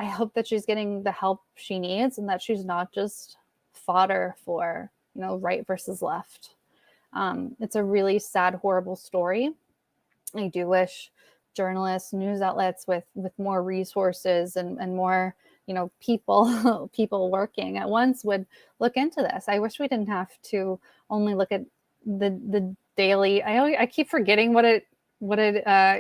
hope that she's getting the help she needs and that she's not just fodder for, right versus left. It's a really sad, horrible story. I do wish journalists, news outlets with more resources and more, people working at once would look into this. I wish we didn't have to only look at the daily. I keep forgetting what it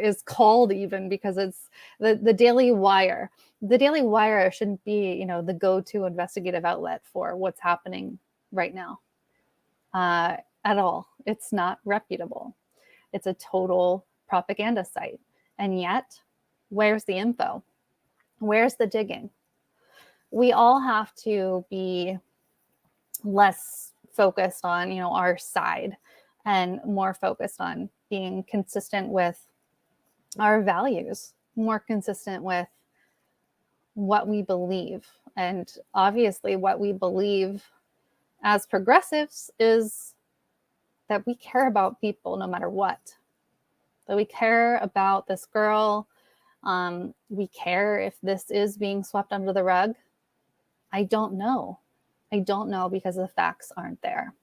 is called, even, because it's the Daily Wire. The Daily Wire shouldn't be, the go-to investigative outlet for what's happening right now at all. It's not reputable. It's a total propaganda site. And yet, where's the info? Where's the digging? We all have to be less focused on, our side and more focused on being consistent with our values, more consistent with what we believe. And obviously what we believe as progressives is that we care about people no matter what. That we care about this girl. We care if this is being swept under the rug. I don't know. I don't know because the facts aren't there.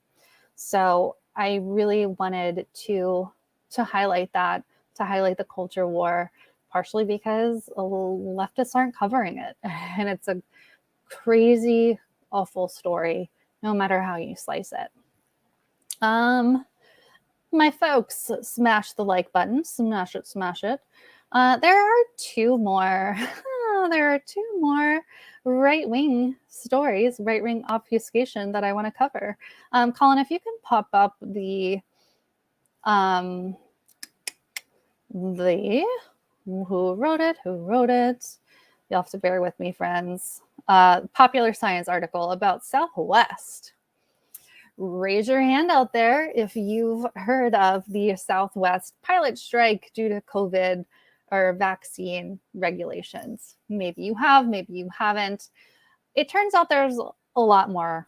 So I really wanted to highlight that, to highlight the culture war, partially because leftists aren't covering it. And it's a crazy, awful story, no matter how you slice it. My folks, smash the like button, smash it, smash it. There are two more right-wing stories, right-wing obfuscation that I want to cover. Colin, if you can pop up the who wrote it? You'll have to bear with me, friends. Popular Science article about Southwest. Raise your hand out there if you've heard of the Southwest pilot strike due to COVID or vaccine regulations. Maybe you have, maybe you haven't. It turns out there's a lot more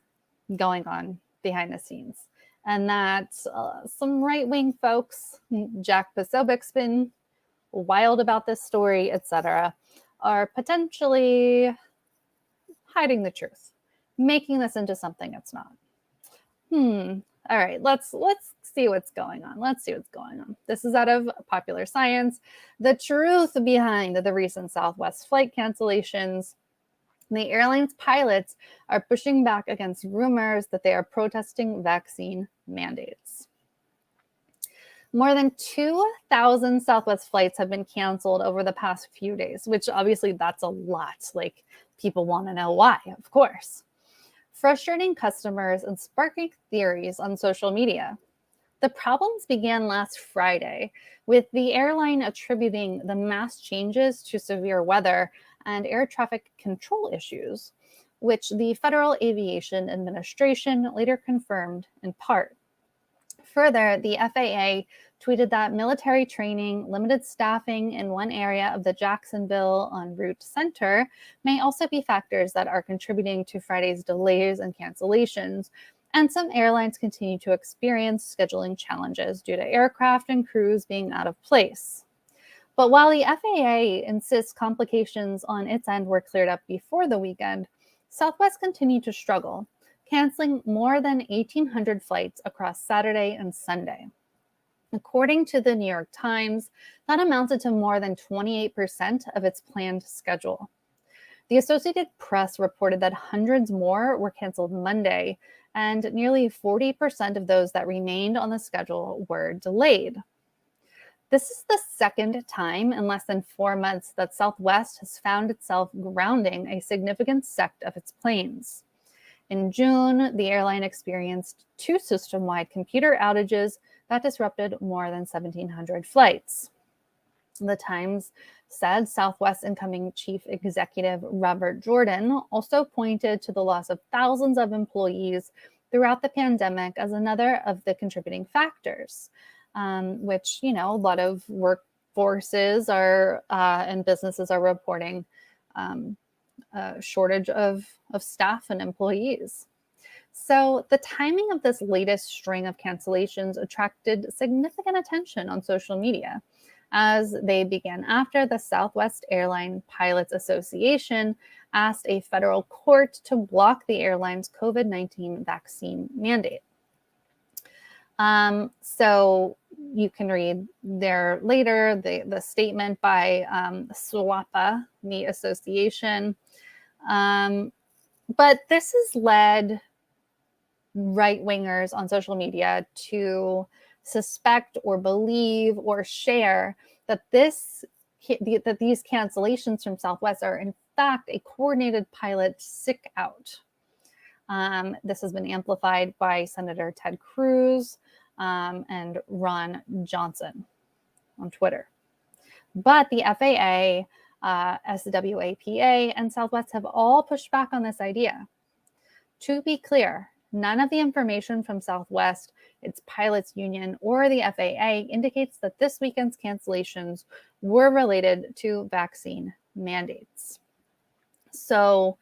going on behind the scenes, and that some right-wing folks, Jack Posobiec's been wild about this story, etc., are potentially hiding the truth, making this into something it's not. All right, let's see what's going on. Let's see what's going on. This is out of Popular Science. The truth behind the recent Southwest flight cancellations. The airline's pilots are pushing back against rumors that they are protesting vaccine mandates. More than 2,000 Southwest flights have been canceled over the past few days, which obviously that's a lot. Like, people want to know why, of course. Frustrating customers and sparking theories on social media. The problems began last Friday, with the airline attributing the mass changes to severe weather and air traffic control issues, which the Federal Aviation Administration later confirmed in part. Further, the FAA tweeted that military training, limited staffing in one area of the Jacksonville en route center may also be factors that are contributing to Friday's delays and cancellations, and some airlines continue to experience scheduling challenges due to aircraft and crews being out of place. But while the FAA insists complications on its end were cleared up before the weekend, Southwest continued to struggle, canceling more than 1,800 flights across Saturday and Sunday. According to the New York Times, that amounted to more than 28% of its planned schedule. The Associated Press reported that hundreds more were canceled Monday, and nearly 40% of those that remained on the schedule were delayed. This is the second time in less than 4 months that Southwest has found itself grounding a significant sect of its planes. In June, the airline experienced 2 system-wide computer outages that disrupted more than 1,700 flights. The Times said Southwest incoming chief executive Robert Jordan also pointed to the loss of thousands of employees throughout the pandemic as another of the contributing factors, which, a lot of workforces are and businesses are reporting a shortage of staff and employees. So the timing of this latest string of cancellations attracted significant attention on social media, as they began after the Southwest Airline Pilots Association asked a federal court to block the airline's COVID-19 vaccine mandate. So you can read there later the statement by SWAPA, the association. But this has led right-wingers on social media to suspect or believe or share that these cancellations from Southwest are in fact a coordinated pilot sick out. This has been amplified by Senator Ted Cruz and Ron Johnson on Twitter. But the FAA, SWAPA, and Southwest have all pushed back on this idea. To be clear, none of the information from Southwest, its pilots union, or the FAA indicates that this weekend's cancellations were related to vaccine mandates. So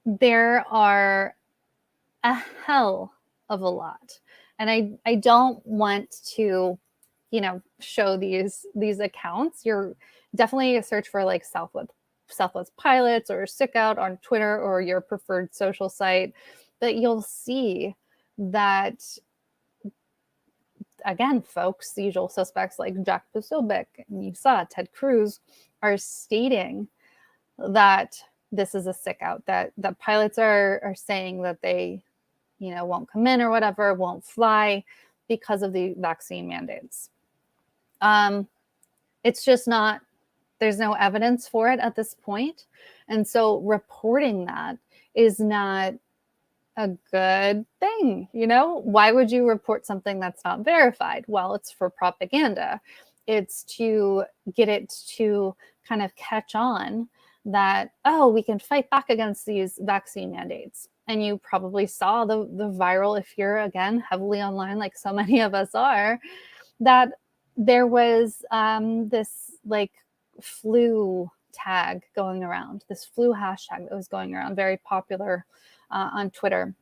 there are a hell of a lot. And I don't want to, show these accounts. You're definitely search for like Southwest pilots or sick out on Twitter or your preferred social site, but you'll see that, again, folks, the usual suspects like Jack Posobiec and you saw Ted Cruz are stating that this is a sick out, that the pilots are saying that they, won't come in or whatever, won't fly because of the vaccine mandates. It's just not, there's no evidence for it at this point. And so reporting that is not a good thing. Why would you report something that's not verified? Well, it's for propaganda. It's to get it to kind of catch on that, oh, we can fight back against these vaccine mandates. And you probably saw the viral, if you're, again, heavily online like so many of us are, that there was this like flu tag going around, this flu hashtag that was going around, very popular on Twitter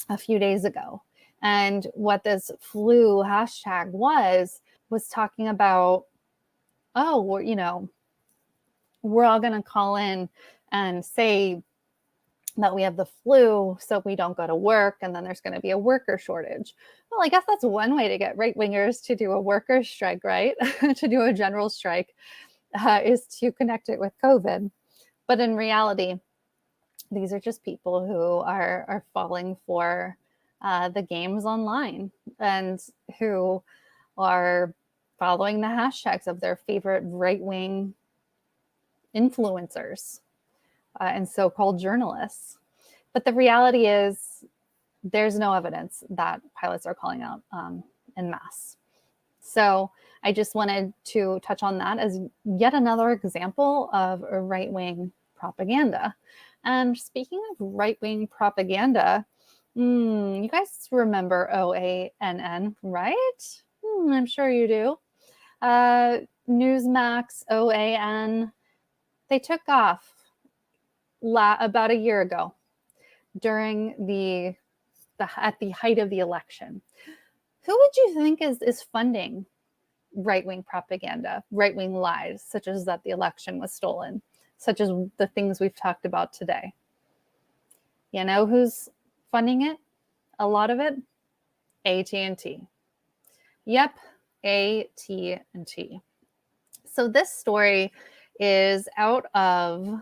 a few days ago. And what this flu hashtag was talking about, oh, we're all going to call in and say that we have the flu so we don't go to work and then there's going to be a worker shortage. Well, I guess that's one way to get right-wingers to do a worker strike, right? To do a general strike is to connect it with COVID. But in reality, these are just people who are falling for the games online and who are following the hashtags of their favorite right-wing influencers and so-called journalists. But the reality is there's no evidence that pilots are calling out en masse. So I just wanted to touch on that as yet another example of right-wing propaganda. And speaking of right-wing propaganda, you guys remember OANN, right? I'm sure you do. Newsmax, OAN, they took off about a year ago during at the height of the election. Who would you think is funding right-wing propaganda, right-wing lies, such as that the election was stolen, such as the things we've talked about today? You know who's funding it? A lot of it? AT&T. Yep, AT&T. So this story is out of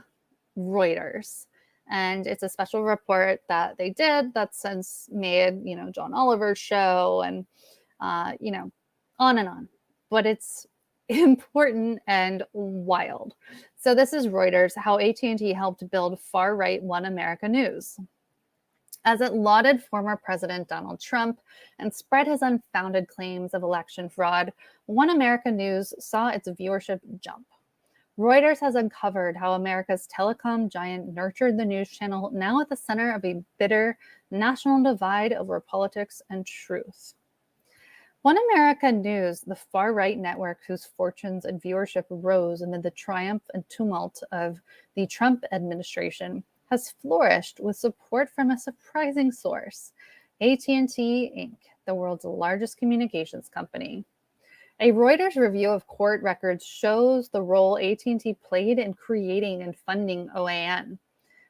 Reuters, and it's a special report that they did that's since made, John Oliver's show and, on and on. But it's important and wild. So this is Reuters, how AT&T helped build far-right One America News. As it lauded former President Donald Trump and spread his unfounded claims of election fraud, One America News saw its viewership jump. Reuters has uncovered how America's telecom giant nurtured the news channel, now at the center of a bitter national divide over politics and truth. One America News, the far-right network whose fortunes and viewership rose amid the triumph and tumult of the Trump administration, has flourished with support from a surprising source, AT&T Inc., the world's largest communications company. A Reuters review of court records shows the role AT&T played in creating and funding OAN,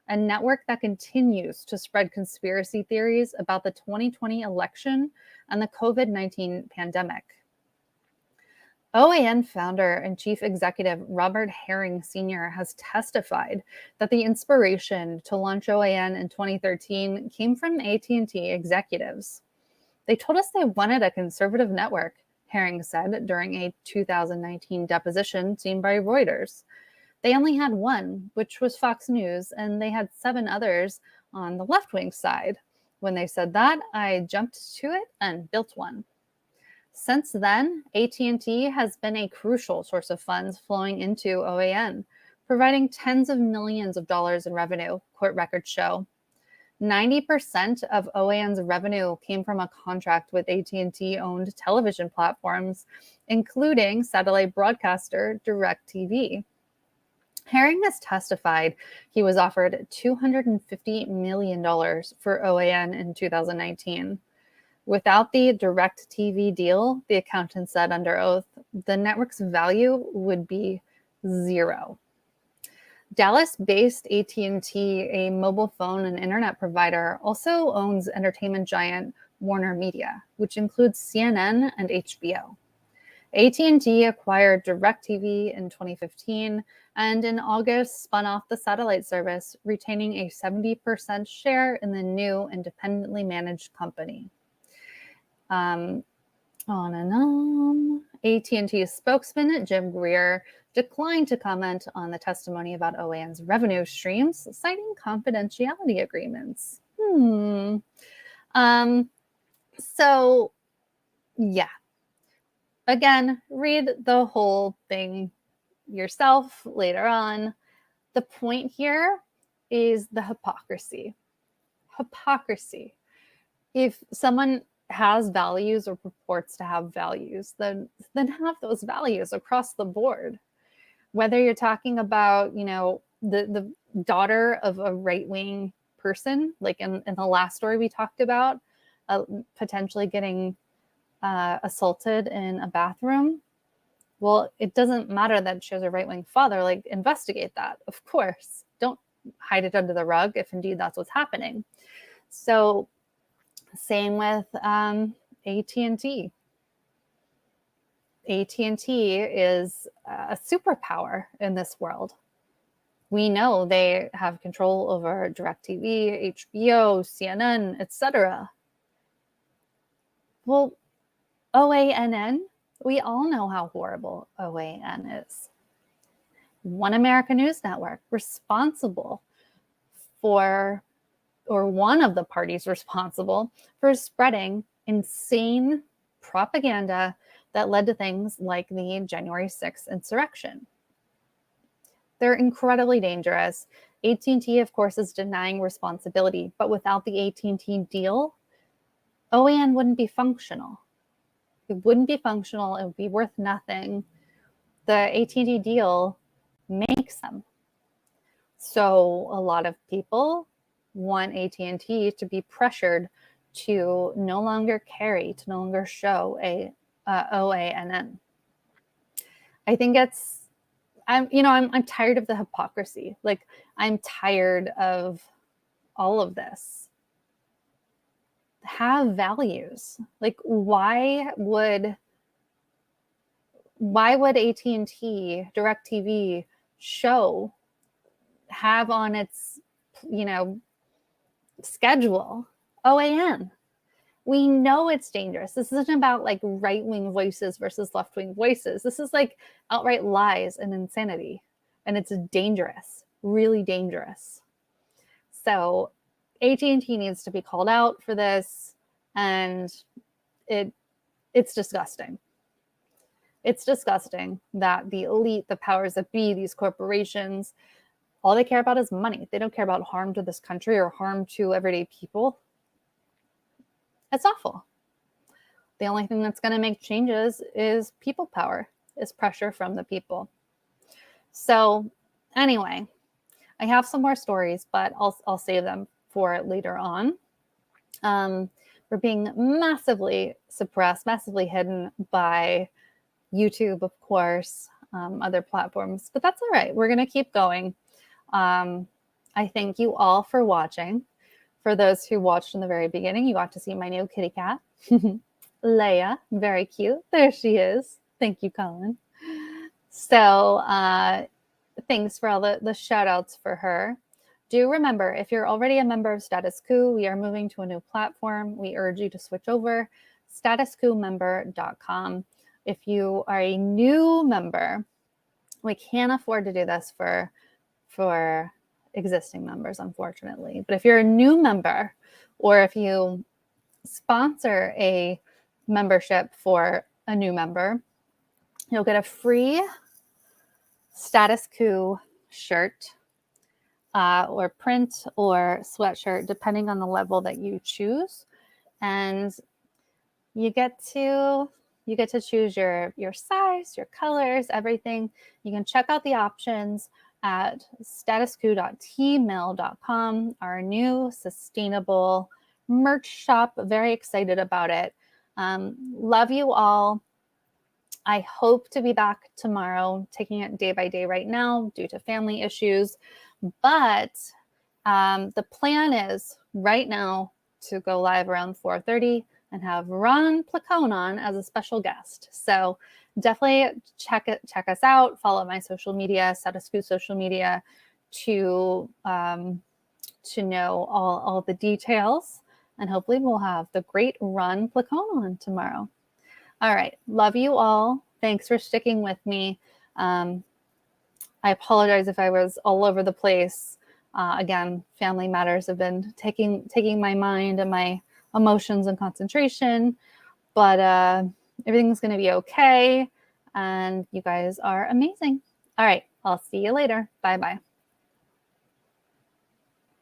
a network that continues to spread conspiracy theories about the 2020 election and the COVID-19 pandemic. OAN founder and chief executive Robert Herring Sr. has testified that the inspiration to launch OAN in 2013 came from AT&T executives. They told us they wanted a conservative network, Herring said during a 2019 deposition seen by Reuters. They only had one, which was Fox News, and they had 7 others on the left-wing side. When they said that, I jumped to it and built one. Since then, AT&T has been a crucial source of funds flowing into OAN, providing tens of millions of dollars in revenue, court records show. 90% of OAN's revenue came from a contract with AT&T-owned television platforms, including satellite broadcaster DirecTV. Herring has testified he was offered $250 million for OAN in 2019. Without the DirecTV deal, the accountant said under oath, the network's value would be zero. Dallas-based AT&T, a mobile phone and internet provider, also owns entertainment giant Warner Media, which includes CNN and HBO. AT&T acquired DirecTV in 2015 and in August spun off the satellite service, retaining a 70% share in the new independently managed company. On and on. AT&T spokesman Jim Greer declined to comment on the testimony about OAN's revenue streams, citing confidentiality agreements. So, yeah. Again, read the whole thing yourself later on. The point here is the hypocrisy. Hypocrisy. If someone has values or purports to have values, then have those values across the board. Whether you're talking about, the daughter of a right-wing person, like in the last story we talked about, potentially getting assaulted in a bathroom. Well, it doesn't matter that she has a right-wing father, like investigate that, of course. Don't hide it under the rug if indeed that's what's happening. So same with AT&T. AT&T is a superpower in this world. We know they have control over DirecTV, HBO, CNN, etc. Well, OANN, we all know how horrible OAN is. One American News Network, responsible for, or one of the parties responsible for spreading insane propaganda that led to things like the January 6th insurrection. They're incredibly dangerous. AT&T, of course, is denying responsibility, but without the AT&T deal, OAN wouldn't be functional. It wouldn't be functional. It would be worth nothing. The AT&T deal makes them. So a lot of people want AT&T to be pressured to no longer carry, to no longer show a OANN. I think I'm tired of the hypocrisy. Like, I'm tired of all of this. Have values. Like, why would AT&T, DirecTV show have on its, schedule OAN? We know it's dangerous. This isn't about like right-wing voices versus left-wing voices. This is like outright lies and insanity. And it's dangerous, really dangerous. So AT&T needs to be called out for this. And it's disgusting. It's disgusting that the elite, the powers that be, these corporations, all they care about is money. They don't care about harm to this country or harm to everyday people. It's awful. The only thing that's going to make changes is people power, is pressure from the people. So anyway, I have some more stories, but I'll save them for later on. We're being massively suppressed, massively hidden by YouTube, of course, other platforms, but that's all right. We're going to keep going. I thank you all for watching. For those who watched in the very beginning, you got to see my new kitty cat, Leia, very cute. There she is. Thank you, Colin. So thanks for all the shout outs for her. Do remember, if you're already a member of Status Coup, we are moving to a new platform. We urge you to switch over, StatusCoupMember.com. If you are a new member, we can't afford to do this for existing members, unfortunately. But if you're a new member, or if you sponsor a membership for a new member, you'll get a free Status Coup shirt or print or sweatshirt, depending on the level that you choose. And you get to choose your size, your colors, everything. You can check out the options at statuscoup.tmail.com, our new sustainable merch shop. Very excited about it. Love you all. I hope to be back tomorrow, taking it day by day right now due to family issues. But the plan is right now to go live around 4:30 and have Ron Placone on as a special guest. So definitely check us out. Follow my social media, Status Coup social media, to know all the details. And hopefully we'll have the great Ron Placone on tomorrow. All right. Love you all. Thanks for sticking with me. I apologize if I was all over the place. Again, family matters have been taking my mind and my emotions and concentration, but everything's going to be okay. And you guys are amazing. All right. I'll see you later. Bye-bye.